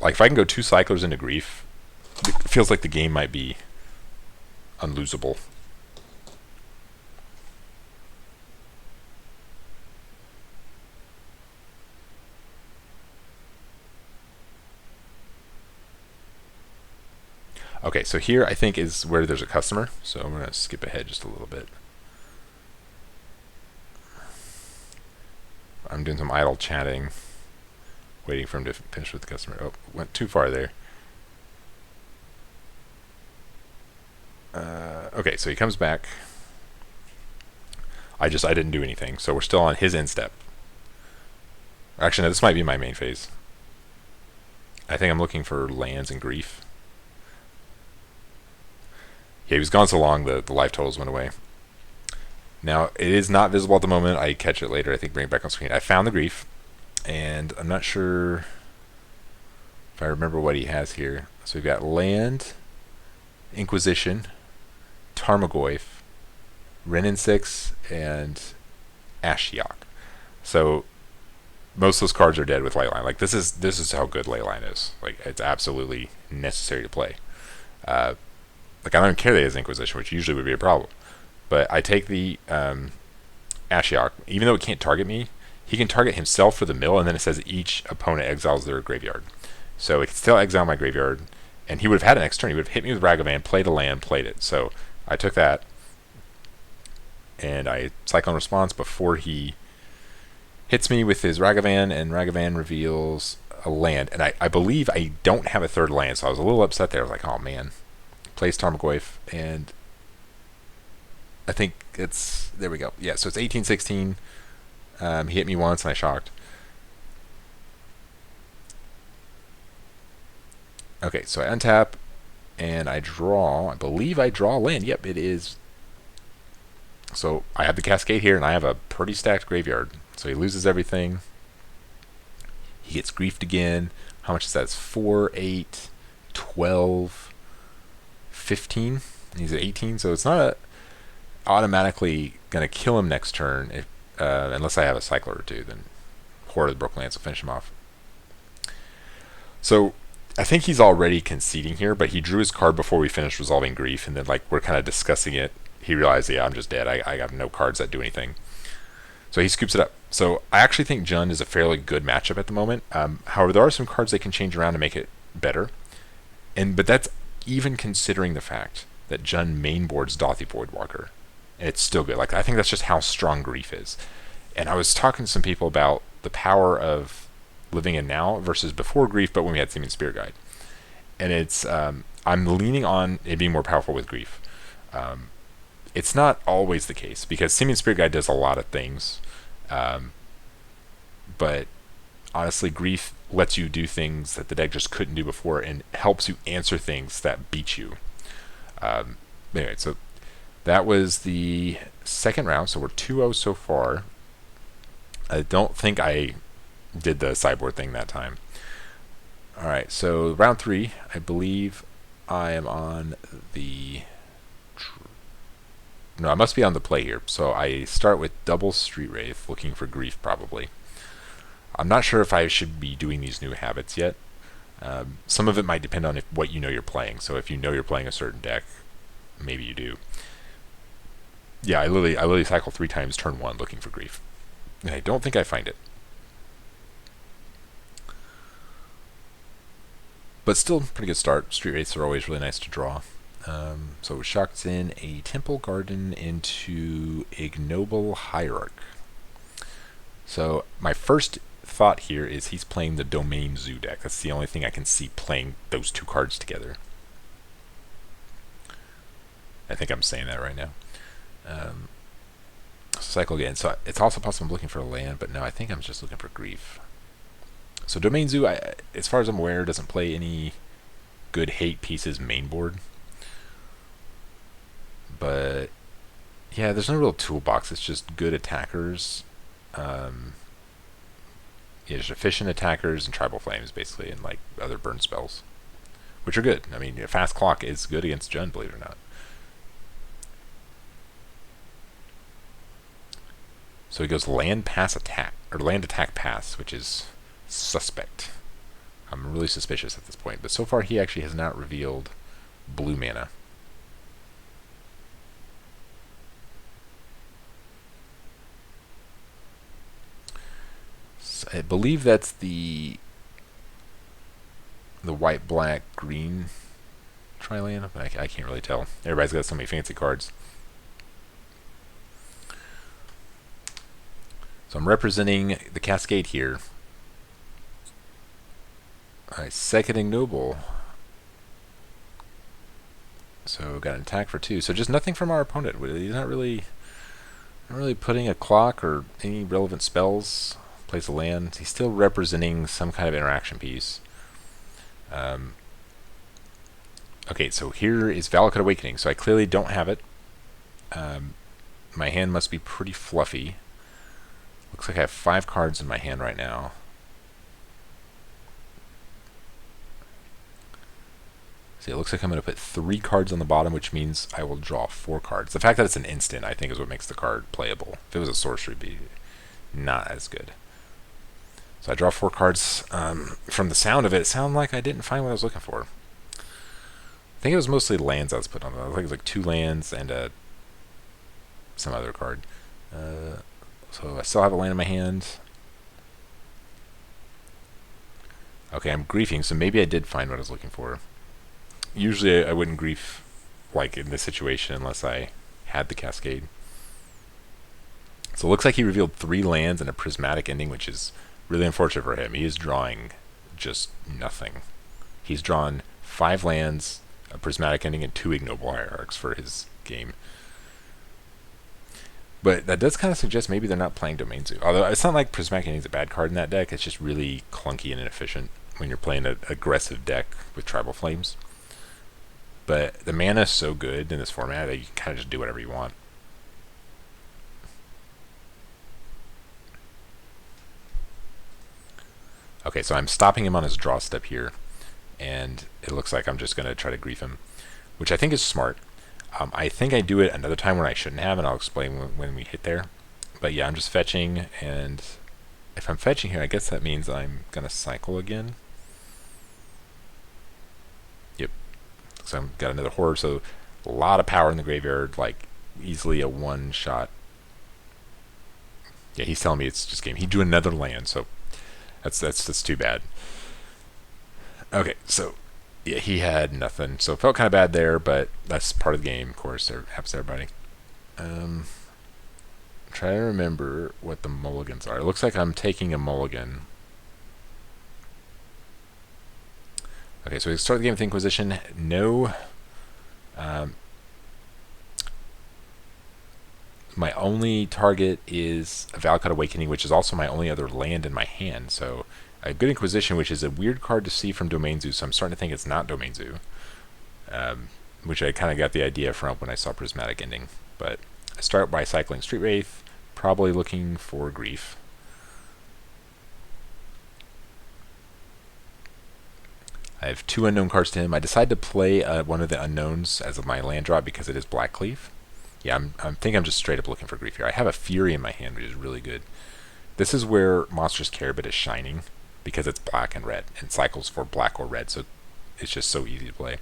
Like, if I can go 2 Cyclers into grief, it feels like the game might be unlosable. Okay, so here I think is where there's a customer, so I'm going to skip ahead just a little bit. I'm doing some idle chatting, waiting for him to finish with the customer. Oh, went too far there. Okay, so he comes back. I didn't do anything, so we're still on his end step. Actually, no, this might be my main phase. I think I'm looking for lands and grief. Yeah, he was gone so long, the life totals went away. Now, it is not visible at the moment. I catch it later. I think bring it back on screen. I found the grief, and I'm not sure if I remember what he has here. So we've got land, Inquisition, Tarmogoyf, Renin 6, and Ashiok. So most of those cards are dead with Leyline. Like, this is how good Leyline is. Like, it's absolutely necessary to play. Like, I don't even care that he has Inquisition, which usually would be a problem. But I take the Ashiok. Even though it can't target me, he can target himself for the mill, and then it says each opponent exiles their graveyard. So it can still exile my graveyard, and he would have had an next turn. He would have hit me with Ragavan, played a land, played it. So I took that, and I Cyclone Response before he hits me with his Ragavan, and Ragavan reveals a land. And I believe I don't have a third land, so I was a little upset there. I was like, oh man. Plays Tarmogoyf, and I think it's, there we go. Yeah, so it's 18-16. He hit me once, and I shocked. Okay, so I untap, and I draw. I believe I draw land. Yep, it is. So I have the Cascade here, and I have a pretty stacked graveyard. So he loses everything. He gets griefed again. How much is that? It's 4, 8, 12, 15. He's at 18, so it's not automatically going to kill him next turn, if, unless I have a Cycler or two. Then Horde of the Broken Lance will finish him off. So I think he's already conceding here, but he drew his card before we finished resolving grief, and then like we're kind of discussing it. He realized, yeah, I'm just dead. I have no cards that do anything. So he scoops it up. So I actually think Jund is a fairly good matchup at the moment. However, there are some cards they can change around to make it better. But that's even considering the fact that Jund mainboards Dauthi Voidwalker. And it's still good. Like, I think that's just how strong grief is. And I was talking to some people about the power of living in now versus before grief, but when we had Seeming Spirit Guide. And it's I'm leaning on it being more powerful with grief. It's not always the case, because Seeming Spirit Guide does a lot of things. But honestly, grief lets you do things that the deck just couldn't do before, and helps you answer things that beat you. Anyway, so that was the second round, so we're 2-0 so far. I don't think I did the sideboard thing that time. Alright, so round 3, I believe I am on the... No, I must be on the play here. So I start with double Street Wraith, looking for grief probably. I'm not sure if I should be doing these new habits yet. Some of it might depend on what you know you're playing. So if you know you're playing a certain deck, maybe you do. Yeah, I literally cycle 3 times turn 1 looking for grief. And I don't think I find it. But still, pretty good start. Street Wraiths are always really nice to draw. So Shock's in a Temple Garden into Ignoble Hierarch. So my first thought here is he's playing the Domain Zoo deck. That's the only thing I can see playing those 2 cards together. I think I'm saying that right now. Cycle again. So it's also possible I'm looking for a land, but no, I think I'm just looking for grief. So Domain Zoo, as far as I'm aware, doesn't play any good hate pieces main board. But yeah, there's no real toolbox. It's just good attackers. Yeah, just efficient attackers and Tribal Flames, basically, and like other burn spells, which are good. I mean, Fast Clock is good against Jund, believe it or not. So he goes land pass attack, or land attack pass, which is suspect. I'm really suspicious at this point, but so far he actually has not revealed blue mana. So I believe that's the white, black, green tri-land. I can't really tell. Everybody's got so many fancy cards. So I'm representing the Cascade here. Alright, second Ignoble. So got an attack for 2. So just nothing from our opponent. He's not really putting a clock or any relevant spells. Plays a land. He's still representing some kind of interaction piece. Okay, so here is Valakut Awakening. So I clearly don't have it. My hand must be pretty fluffy. Looks like I have 5 cards in my hand right now. See, it looks like I'm going to put 3 cards on the bottom, which means I will draw 4 cards. The fact that it's an instant, I think, is what makes the card playable. If it was a sorcery, it'd be not as good. So I draw 4 cards. From the sound of it, it sounded like I didn't find what I was looking for. I think it was mostly lands I was putting on. I think it was like 2 lands and some other card. So I still have a land in my hand. Okay, I'm griefing, so maybe I did find what I was looking for. Usually I wouldn't grief like in this situation unless I had the Cascade. So it looks like he revealed 3 lands and a prismatic ending, which is really unfortunate for him. He is drawing just nothing. He's drawn 5 lands, a prismatic ending, and 2 ignoble hierarchs for his game. But that does kind of suggest maybe they're not playing Domain Zoo. Although it's not like prismatic ending is a bad card in that deck. It's just really clunky and inefficient when you're playing an aggressive deck with Tribal Flames. But the mana is so good in this format that you can kind of just do whatever you want. Okay, so I'm stopping him on his draw step here, and it looks like I'm just going to try to grief him, which I think is smart. I think I do it another time when I shouldn't have, and I'll explain when we hit there. But yeah, I'm just fetching, and if I'm fetching here, I guess that means I'm going to cycle again. Yep. So I've got another Horror, so a lot of power in the graveyard, like easily a one-shot. Yeah, he's telling me it's just game. He drew another land, so that's too bad. Okay, so yeah, he had nothing, so it felt kind of bad there, but that's part of the game, of course. It happens to everybody. Try to remember what the mulligans are. It looks like I'm taking a mulligan. Okay, so we start the game with Inquisition. No. My only target is a Valakut Awakening, which is also my only other land in my hand. So a good Inquisition, which is a weird card to see from Domain Zoo, so I'm starting to think it's not Domain Zoo, which I kind of got the idea from when I saw Prismatic Ending. But I start by cycling Street Wraith, probably looking for grief. I have 2 unknown cards to him. I decide to play one of the unknowns as my land drop because it is Blackcleave. Yeah, I think I'm just straight up looking for grief here. I have a Fury in my hand, which is really good. This is where Monstrous Carabid is shining, because it's black and red, and cycles for black or red, so it's just so easy to play.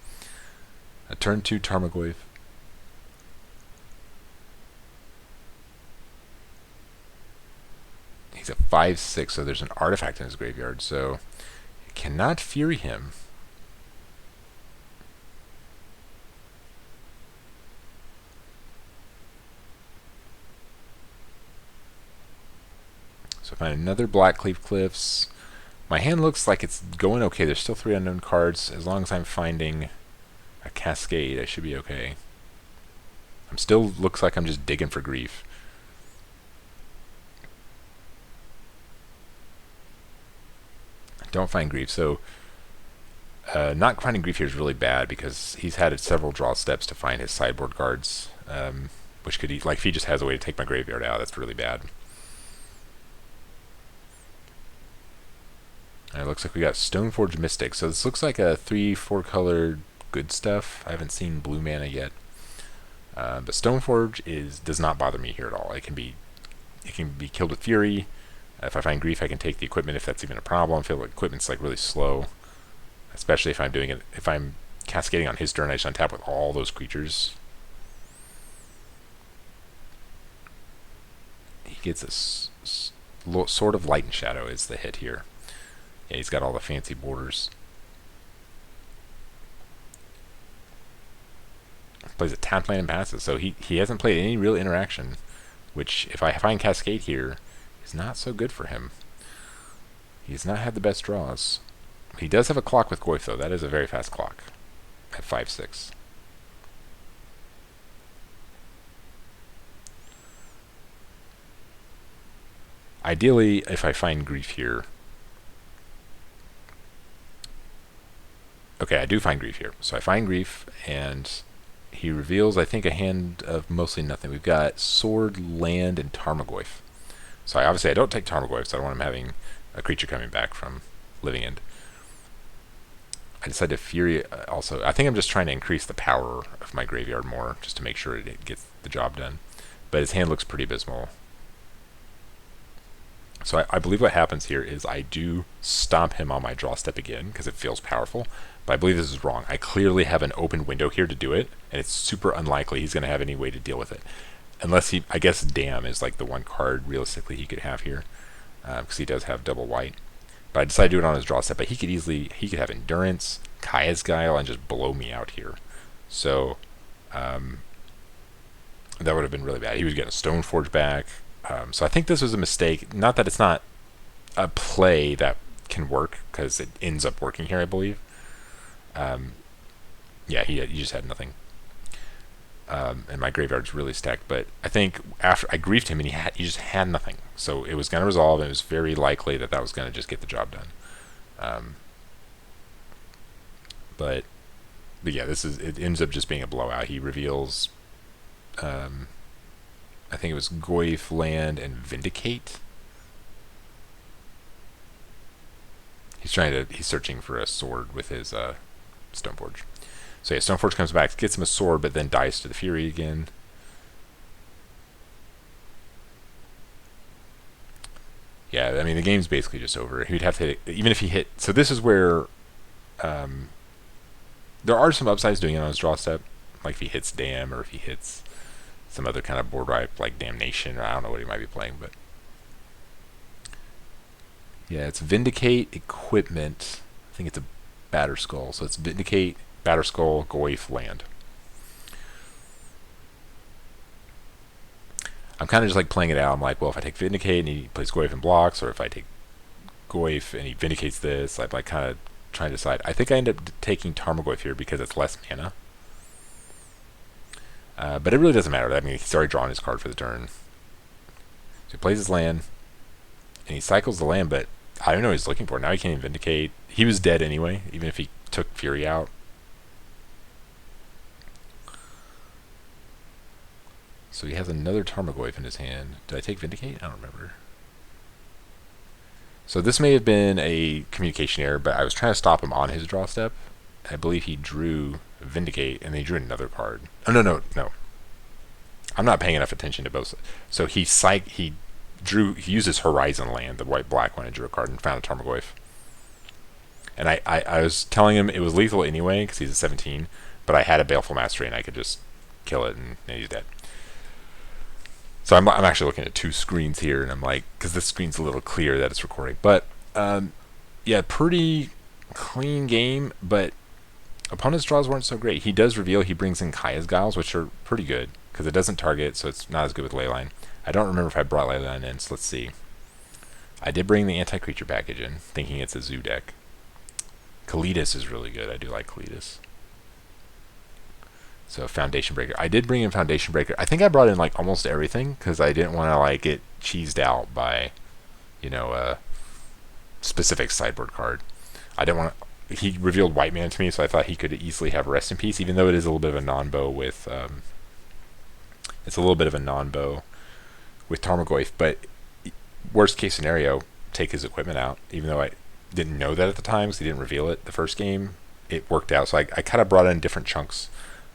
A turn 2 Tarmogoyf. He's a 5/6, so there's an artifact in his graveyard, so you cannot Fury him. So I find another Blackcleave Cliffs. My hand looks like it's going okay. There's still 3 unknown cards. As long as I'm finding a Cascade, I should be okay. Still looks like I'm just digging for grief. Don't find Grief. So not finding Grief here is really bad because he's had several draw steps to find his sideboard cards, which could, like, if he just has a way to take my graveyard out, that's really bad. And it looks like we got Stoneforge Mystic. So this looks like a 3-4 color good stuff. I haven't seen blue mana yet. But Stoneforge does not bother me here at all. It can be killed with Fury. If I find Grief, I can take the equipment if that's even a problem. I feel like equipment's like really slow, especially if I'm doing it. If I'm cascading on his turn, I just untap with all those creatures. He gets a Sword of Light and Shadow is the hit here. Yeah, he's got all the fancy borders. Plays a tapped land and passes, so he hasn't played any real interaction, which, if I find Cascade here, is not so good for him. He's not had the best draws. He does have a clock with Goyf, though. That is a very fast clock at 5/6. Ideally, if I find Grief here... Okay, I do find Grief here. So I find Grief, and he reveals, I think, a hand of mostly nothing. We've got Sword, Land, and Tarmogoyf. So obviously I don't take Tarmogoyf, so I don't want him having a creature coming back from Living End. I decided to Fury also. I think I'm just trying to increase the power of my graveyard more, just to make sure it gets the job done. But his hand looks pretty abysmal. So I believe what happens here is I do stomp him on my draw step again, because it feels powerful. But I believe this is wrong. I clearly have an open window here to do it, and it's super unlikely he's going to have any way to deal with it. Unless he, I guess Damn is like the one card realistically he could have here, because he does have double white. But I decided to do it on his draw step, but he could have Endurance, Kaya's Guile, and just blow me out here. So that would have been really bad. He was getting a Stoneforge back. So I think this was a mistake. Not that it's not a play that can work, because it ends up working here, I believe. Yeah, he just had nothing. And my graveyard's really stacked. But I think after I griefed him, and he just had nothing. So it was going to resolve, and it was very likely that was going to just get the job done. But yeah, it ends up just being a blowout. He reveals, I think it was Goyf, Land, and Vindicate. He's searching for a sword with his Stoneforge. So yeah, Stoneforge comes back, gets him a sword, but then dies to the Fury again. Yeah, I mean, the game's basically just over. He'd have to hit, even if he hit... So this is where... there are some upsides doing it on his draw step. Like if he hits Damn, or if he hits some other kind of board wipe, like Damnation, or I don't know what he might be playing, but... Yeah, it's Vindicate, Equipment. I think it's a Batterskull. So it's Vindicate, Batterskull, Goyf, Land. I'm kind of just like playing it out. I'm like, well, if I take Vindicate and he plays Goyf and blocks, or if I take Goyf and he Vindicates this, I'm like kind of trying to decide. I think I end up taking Tarmogoyf here because it's less mana. But it really doesn't matter. I mean, he's already drawn his card for the turn. So he plays his land, and he cycles the land, but I don't know what he's looking for. Now he can't even Vindicate. He was dead anyway, even if he took Fury out. So he has another Tarmogoyf in his hand. Did I take Vindicate? I don't remember. So this may have been a communication error, but I was trying to stop him on his draw step. I believe he drew Vindicate, and then he drew another card. Oh, no. I'm not paying enough attention to both. So he used his Horizon land, the white-black one, and drew a card and found a Tarmogoyf. And I was telling him it was lethal anyway, because he's a 17, but I had a Baleful Mastery, and I could just kill it, and he's dead. So I'm actually looking at two screens here, and I'm like, because this screen's a little clear that it's recording. But, yeah, pretty clean game, but opponent's draws weren't so great. He does reveal he brings in Kaya's Guiles, which are pretty good, because it doesn't target, so it's not as good with Leyline. I don't remember if I brought Leyline in, so let's see. I did bring the anti-creature package in, thinking it's a zoo deck. Kalidas is really good. I do like Kalidas. So Foundation Breaker. I did bring in Foundation Breaker. I think I brought in like almost everything because I didn't want to like get cheesed out by, specific sideboard card. I didn't want to. He revealed White Man to me, so I thought he could easily have Rest in Peace, even though it is a little bit of a non-bow with. It's a little bit of a non-bow with Tarmogoyf, but worst case scenario, take his equipment out. Even though I didn't know that at the time, because he didn't reveal it the first game, it worked out. So I kind of brought in different chunks,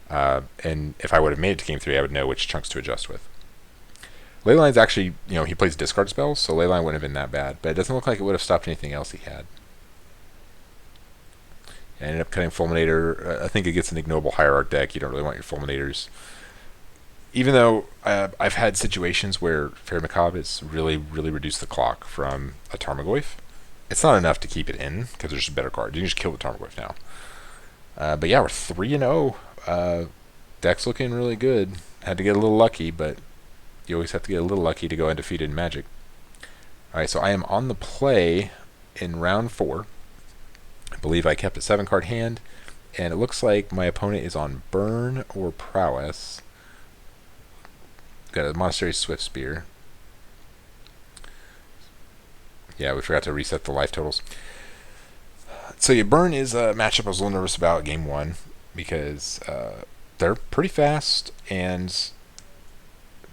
and if I would have made it to game 3, I would know which chunks to adjust with. Leyline's actually, he plays discard spells, so Leyline wouldn't have been that bad, but it doesn't look like it would have stopped anything else he had. I ended up cutting Fulminator. I think it gets an ignoble Hierarch deck. You don't really want your Fulminators. Even though I've had situations where Faerie Macabre has really, really reduced the clock from a Tarmogoyf, it's not enough to keep it in, because there's a better card. You can just kill the Tarmogoyf now. But yeah, we're 3-0. Deck's looking really good. Had to get a little lucky, but you always have to get a little lucky to go undefeated in Magic. Alright, so I am on the play in round 4. I believe I kept a 7-card hand, and it looks like my opponent is on Burn or Prowess. Got a Monastery Swift Spear. Yeah, we forgot to reset the life totals. So yeah, Burn is a matchup I was a little nervous about game 1, because they're pretty fast, and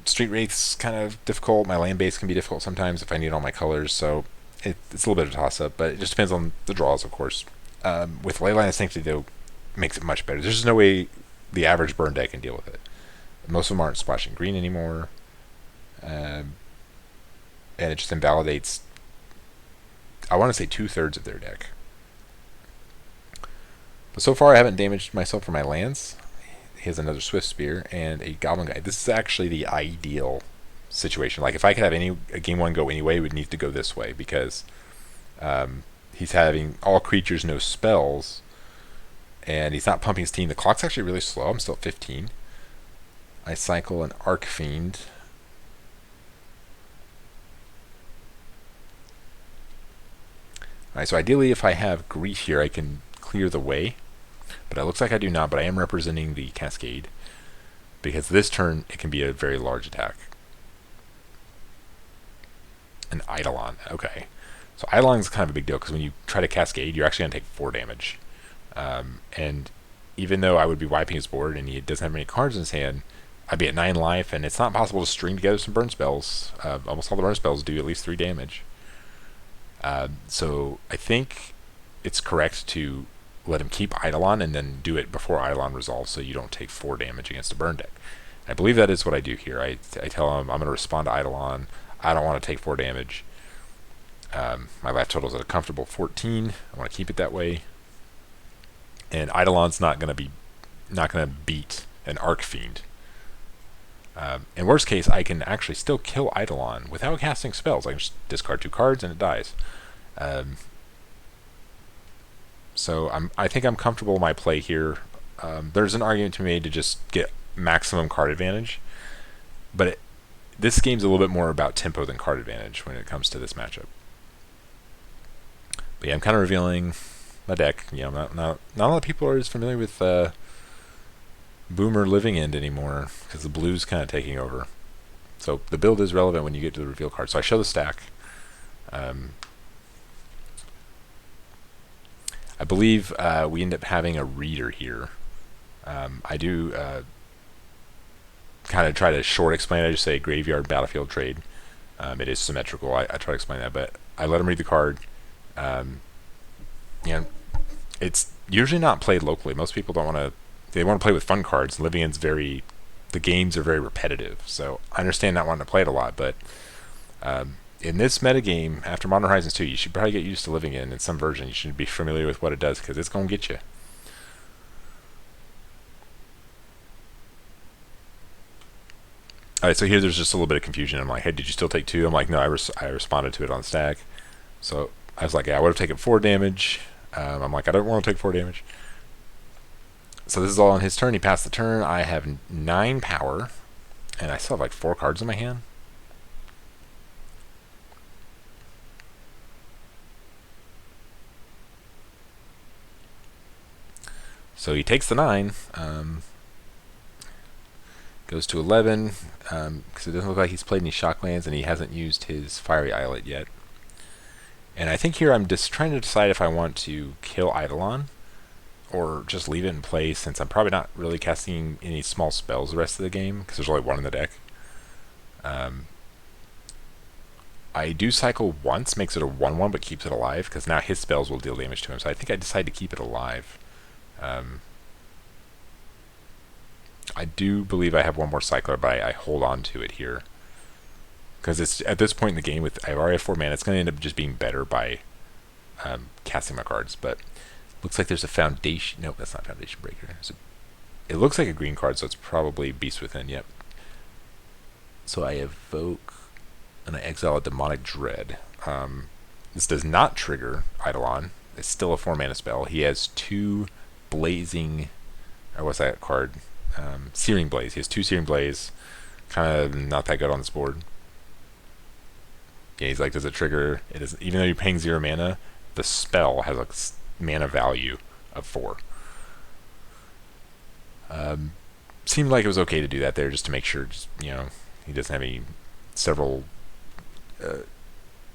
Street Wraith's kind of difficult. My land base can be difficult sometimes if I need all my colors, so it's a little bit of a toss-up, but it just depends on the draws, of course. With Leyline of Sanctity, though, makes it much better. There's just no way the average Burn deck can deal with it. Most of them aren't splashing green anymore, and it just invalidates, I want to say, 2/3 of their deck. But so far I haven't damaged myself for my lands. He has another Swift Spear and a Goblin Guide. This is actually the ideal situation. Like, if I could have a game 1 go anyway, it would need to go this way, because he's having all creatures, no spells, and he's not pumping his team. The clock's actually really slow. I'm still at 15. I cycle an Archfiend. Alright, so ideally if I have Grief here, I can clear the way. But it looks like I do not, but I am representing the Cascade, because this turn it can be a very large attack. An Eidolon, okay. So Eidolon is kind of a big deal, because when you try to Cascade, you're actually going to take 4 damage. And even though I would be wiping his board and he doesn't have many cards in his hand, I'd be at 9 life, and it's not possible to string together some burn spells. Almost all the burn spells do at least 3 damage. So I think it's correct to let him keep Eidolon and then do it before Eidolon resolves, so you don't take 4 damage against a burn deck. I believe that is what I do here. I tell him I'm going to respond to Eidolon. I don't want to take 4 damage. My life total is at a comfortable 14. I want to keep it that way. And Eidolon's not going to beat an Archfiend. In worst case, I can actually still kill Eidolon without casting spells. I can just discard 2 cards and it dies. So I think I'm comfortable in my play here. There's an argument to be made to just get maximum card advantage, but this game's a little bit more about tempo than card advantage when it comes to this matchup. But yeah, I'm kind of revealing my deck. Not a lot of people are as familiar with Boomer Living End anymore, because the blue's kind of taking over. So the build is relevant when you get to the reveal card. So I show the stack. I believe we end up having a reader here. I do kind of try to short explain it. I just say graveyard battlefield trade. It is symmetrical. I try to explain that, but I let him read the card. It's usually not played locally. Most people don't want to. They want to play with fun cards. Living End's the games are very repetitive. So I understand not wanting to play it a lot, but in this metagame, after Modern Horizons 2, you should probably get used to Living End in some version. You should be familiar with what it does, because it's going to get you. Alright, so here there's just a little bit of confusion. I'm like, hey, did you still take 2? I'm like, no, I responded to it on stack. So I was like, yeah, I would have taken 4 damage. I'm like, I don't want to take 4 damage. So this is all on his turn. He passed the turn. I have 9 power, and I still have like 4 cards in my hand. So he takes the 9, goes to 11, because it doesn't look like he's played any Shocklands, and he hasn't used his Fiery Islet yet. And I think here I'm just trying to decide if I want to kill Eidolon or just leave it in play, since I'm probably not really casting any small spells the rest of the game because there's only one in the deck. I do cycle once, makes it a 1/1, but keeps it alive, because now his spells will deal damage to him. So I think I decide to keep it alive. I do believe I have one more cycler, but I hold on to it here. Because it's at this point in the game, with I already have 4 mana, it's going to end up just being better by casting my cards. But looks like there's a Foundation. Nope, that's not Foundation Breaker. It looks like a green card, so it's probably Beast Within. Yep. So I evoke and I exile a Demonic Dread. This does not trigger Eidolon. It's still a 4 mana spell. He has 2 Blazing, or what's that card? Searing Blaze. He has 2 Searing Blaze. Kind of not that good on this board. Yeah, he's like, does it trigger? It is, even though you're paying 0 mana, the spell has a mana value of 4. Seemed like it was okay to do that there, just to make sure, he doesn't have any several. You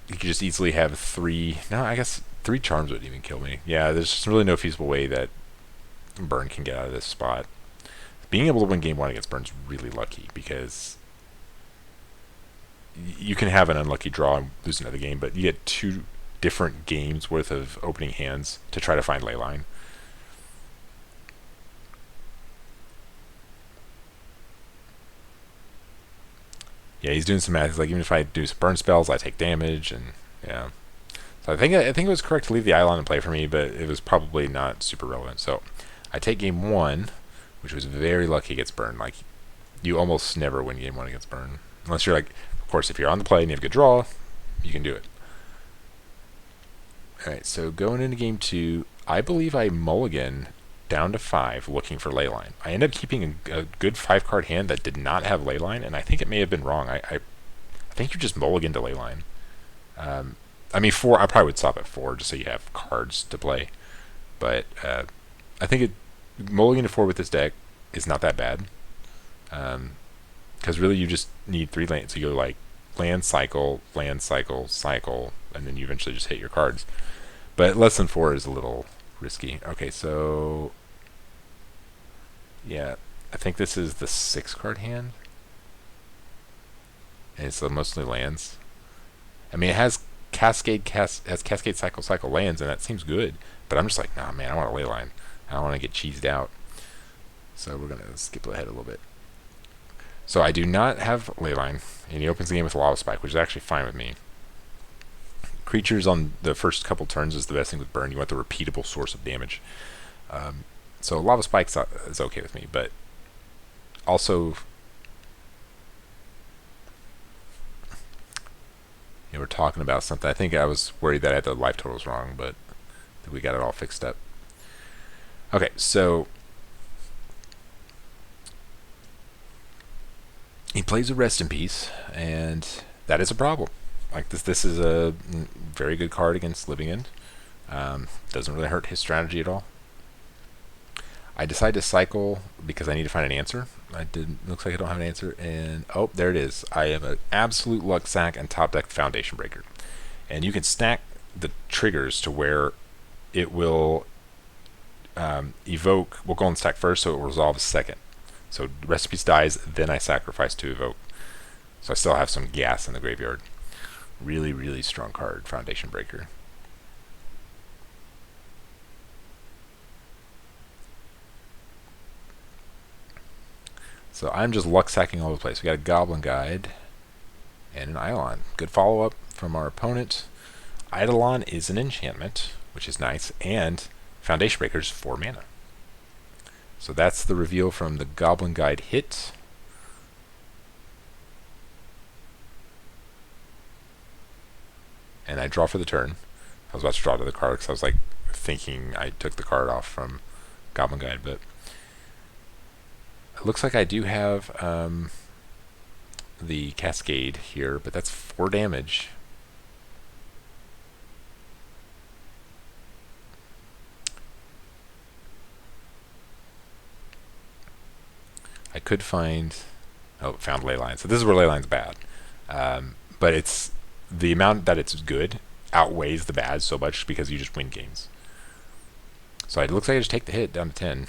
could just easily have 3. No, I guess 3 charms wouldn't even kill me. Yeah, there's just really no feasible way that Burn can get out of this spot. Being able to win game 1 against Burn's really lucky, because you can have an unlucky draw and lose another game, but you get 2 different games worth of opening hands to try to find Leyline. Yeah, he's doing some math. He's like, even if I do some burn spells, I take damage, and yeah. So I think it was correct to leave the Eidolon in play for me, but it was probably not super relevant. So I take game 1, which was very lucky against Burn. Like, you almost never win game 1 against Burn, unless you're like, of course, if you're on the play and you have a good draw, you can do it. All right, so going into game 2, I believe I mulligan down to 5 looking for Leyline. I ended up keeping a good 5-card hand that did not have Leyline, and I think it may have been wrong. I think you just mulligan to Leyline. I mean, 4, I probably would stop at 4 just so you have cards to play. But I think mulligan to 4 with this deck is not that bad. Because really you just need 3 lands. So you go like land, cycle, cycle, and then you eventually just hit your cards. But less than 4 is a little risky. Okay, so yeah, I think this is the 6-card hand. And it's mostly lands. I mean, it has Cascade, cycle lands, and that seems good. But I'm just like, nah, man, I want a Leyline. I don't want to get cheesed out. So we're going to skip ahead a little bit. So I do not have Leyline, and he opens the game with Lava Spike, which is actually fine with me. Creatures on the first couple turns is the best thing with Burn. You want the repeatable source of damage. So Lava Spike is okay with me, but also, we're talking about something. I think I was worried that I had the life totals wrong, but we got it all fixed up. Okay, so he plays a Rest in Peace, and that is a problem. Like this is a very good card against Living End. Doesn't really hurt his strategy at all. I decide to cycle because I need to find an answer. Looks like I don't have an answer, and oh, there it is. I have an absolute luck sack and top deck Foundation Breaker, and you can stack the triggers to where it will evoke. We'll go and stack first, so it resolves second. So Rest in Peace dies, then I sacrifice to evoke. So I still have some gas in the graveyard. Really, really strong card, Foundation Breaker. So I'm just luck sacking all over the place. We got a Goblin Guide and an Eidolon. Good follow-up from our opponent. Eidolon is an enchantment, which is nice, and Foundation Breaker is 4 mana. So that's the reveal from the Goblin Guide hit. And I draw for the turn. I was about to draw to the card because I was like thinking I took the card off from Goblin Guide, but it looks like I do have the Cascade here, but that's 4 damage. I could find... Oh, found Leyline. So this is where Leyline's bad. But it's... The amount that it's good outweighs the bad so much because you just win games. So it looks like I just take the hit down to 10.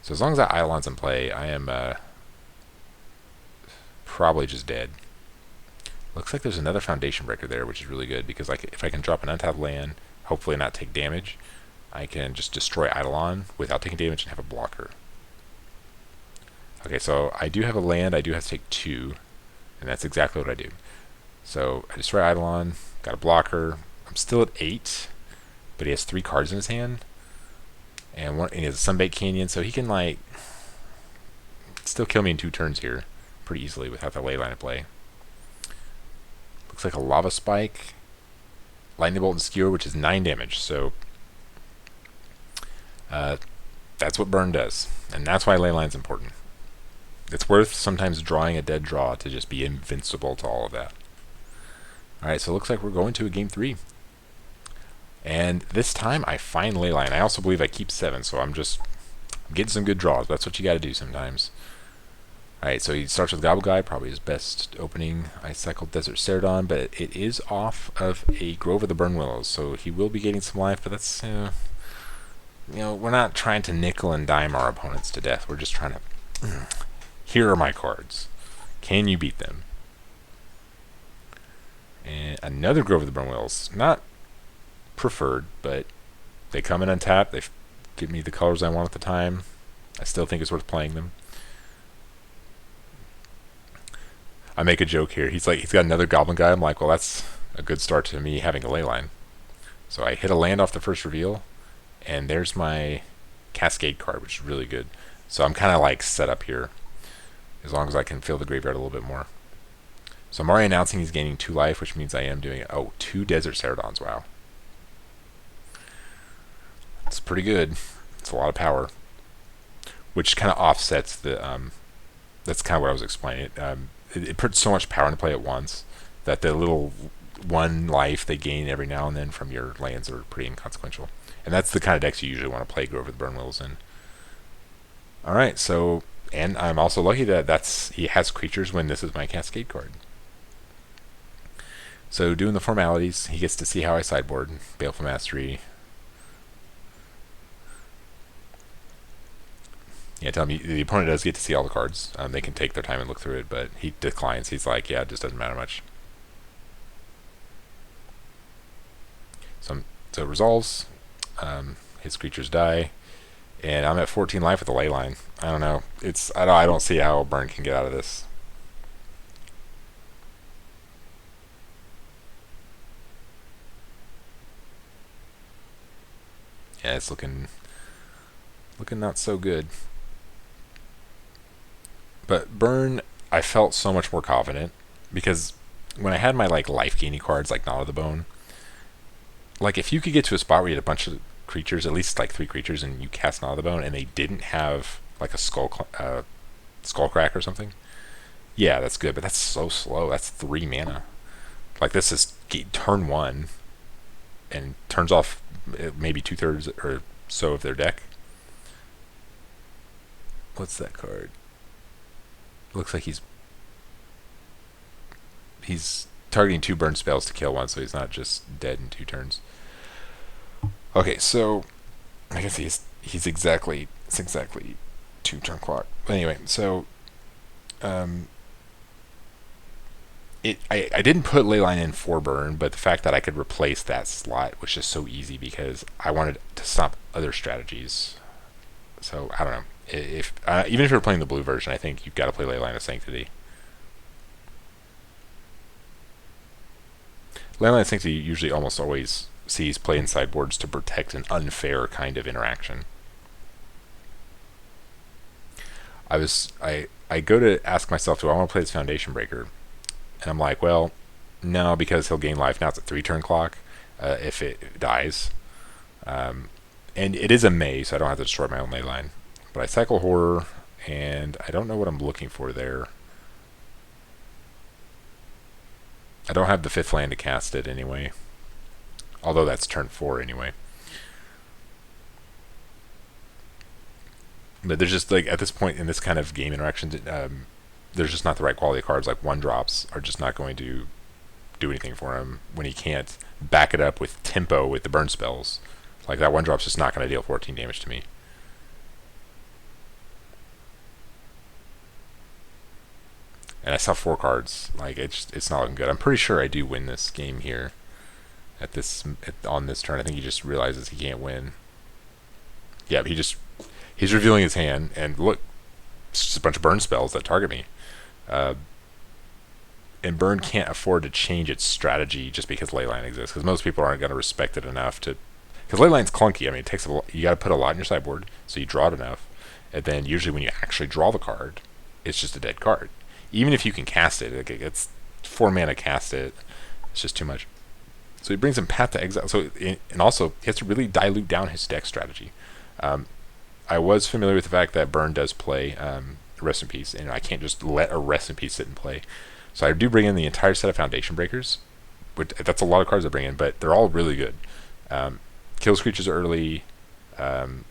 So as long as that Eidolon's in play, I am probably just dead. Looks like there's another Foundation Breaker there, which is really good, because like if I can drop an untapped land, hopefully not take damage, I can just destroy Eidolon without taking damage and have a blocker. Okay, so I do have a land, I do have to take 2, and that's exactly what I do. So I destroy Eidolon, got a blocker, I'm still at 8, but he has 3 cards in his hand, and he has a Sunbaked Canyon, so he can like still kill me in 2 turns here pretty easily without the Leyline in play. Looks like a Lava Spike, Lightning Bolt and Skewer, which is 9 damage, so that's what burn does, and that's why Leyline's important. It's worth sometimes drawing a dead draw to just be invincible to all of that. Alright, so it looks like we're going to a game 3. And this time I find Leyline. I also believe I keep 7, so I'm getting some good draws. That's what you gotta do sometimes. Alright, so he starts with Gobble Guy, probably his best opening. I cycled Desert Cerodon, but it is off of a Grove of the Burnwillows, so he will be getting some life, but that's, you know, we're not trying to nickel and dime our opponents to death. We're just trying to... Here are my cards. Can you beat them? And another Grove of the Burnwillows. Not preferred, but they come in untapped. They give me the colors I want at the time. I still think it's worth playing them. I make a joke here. He's got another Goblin Guy. I'm like, well, that's a good start to me having a Leyline. So I hit a land off the first reveal, and there's my Cascade card, which is really good. So I'm kind of like set up here, as long as I can fill the graveyard a little bit more. So I'm already announcing he's gaining 2 life, which means I am doing, 2 Desert Cerodons, wow. It's pretty good. It's a lot of power, which kind of offsets the, that's kind of what I was explaining. It puts so much power into play at once that the little 1 life they gain every now and then from your lands are pretty inconsequential. And that's the kind of decks you usually want to play Grove of the Burnwillows in. Alright, so... And I'm also lucky that he has creatures when this is my Cascade card. So doing the formalities, he gets to see how I sideboard. Baleful Mastery. Yeah, tell me, the opponent does get to see all the cards. They can take their time and look through it, but he declines. He's like, yeah, it just doesn't matter much. So it resolves. His creatures die. And I'm at 14 life with the Leyline. I don't know. I don't see how Burn can get out of this. Yeah, it's looking not so good. But Burn, I felt so much more confident, because when I had my like life gaining cards like Gnaw of the Bone, like if you could get to a spot where you had a bunch of creatures, at least like 3 creatures, and you cast Gnaw of the Bone, and they didn't have like a Skullcrack or something, yeah, that's good, but that's so slow. That's 3 mana. Like this is turn 1, and turns off maybe 2/3 or so of their deck. What's that card? Looks like he's targeting 2 burn spells to kill 1, so he's not just dead in 2 turns. Okay, so I guess it's exactly 2 turn clock. But anyway, so I didn't put Leyline in for burn, but the fact that I could replace that slot was just so easy because I wanted to stop other strategies. So I don't know. Even if you're playing the blue version, I think you've got to play Leyline of Sanctity. Leyline of Sanctity usually almost always sees play in sideboards to protect an unfair kind of interaction. I go to ask myself, do I want to play this Foundation Breaker? And I'm like, well, no, because he'll gain life. Now it's a 3-turn clock if it dies. And it is a May, so I don't have to destroy my own Leyline. But I cycle Horror, and I don't know what I'm looking for there. I don't have the 5th land to cast it anyway. Although that's turn 4 anyway. But there's just, like, at this point in this kind of game interaction, there's just not the right quality of cards. Like, 1-drops are just not going to do anything for him when he can't back it up with tempo with the burn spells. Like, that 1-drop's just not going to deal 14 damage to me. And I saw 4 cards. Like, it's not looking good. I'm pretty sure I do win this game here on this turn. I think he just realizes he can't win. Yeah, he's revealing his hand, and look, it's just a bunch of burn spells that target me. And Burn can't afford to change its strategy just because Leyline exists, because most people aren't going to respect it enough to. Because Leyline's clunky. I mean, it takes you got to put a lot in your sideboard, so you draw it enough, and then usually when you actually draw the card, it's just a dead card. Even if you can cast it, it's 4 mana cast it. It's just too much. So he brings in Path to Exile. And also he has to really dilute down his deck strategy. I was familiar with the fact that Burn does play Rest in Peace, and I can't just let a Rest in Peace sit and play. So I do bring in the entire set of Foundation Breakers. That's a lot of cards I bring in, but they're all really good. Kills creatures early, and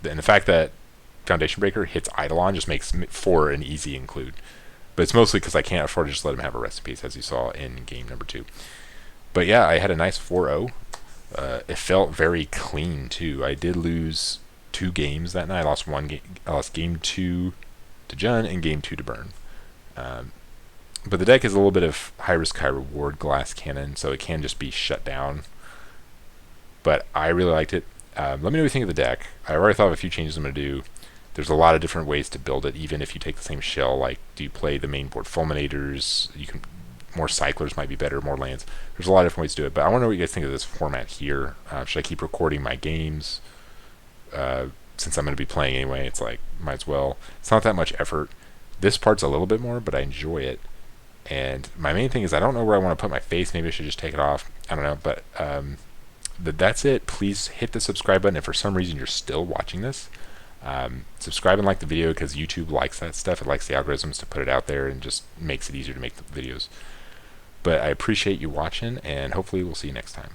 the fact that Foundation Breaker hits Eidolon just makes 4 an easy include. But it's mostly because I can't afford to just let him have a Rest in Peace, as you saw in game number 2. But yeah, I had a nice 4-0. It felt very clean too. I did lose 2 games that night. I lost one game. I lost game 2 to Jun and game 2 to Burn. But the deck is a little bit of high risk, high reward glass cannon, so it can just be shut down. But I really liked it. Let me know what you think of the deck. I already thought of a few changes I'm going to do. There's a lot of different ways to build it, even if you take the same shell. Like, do you play the main board Fulminators? More cyclers might be better, more lands. There's a lot of different ways to do it, but I want to know what you guys think of this format here. Should I keep recording my games? Since I'm going to be playing anyway, it's like, might as well. It's not that much effort. This part's a little bit more, but I enjoy it. And my main thing is I don't know where I want to put my face. Maybe I should just take it off. I don't know, but that's it. Please hit the subscribe button if for some reason you're still watching this. Subscribe and like the video because YouTube likes that stuff. It likes the algorithms to put it out there and just makes it easier to make the videos. But I appreciate you watching, and hopefully we'll see you next time.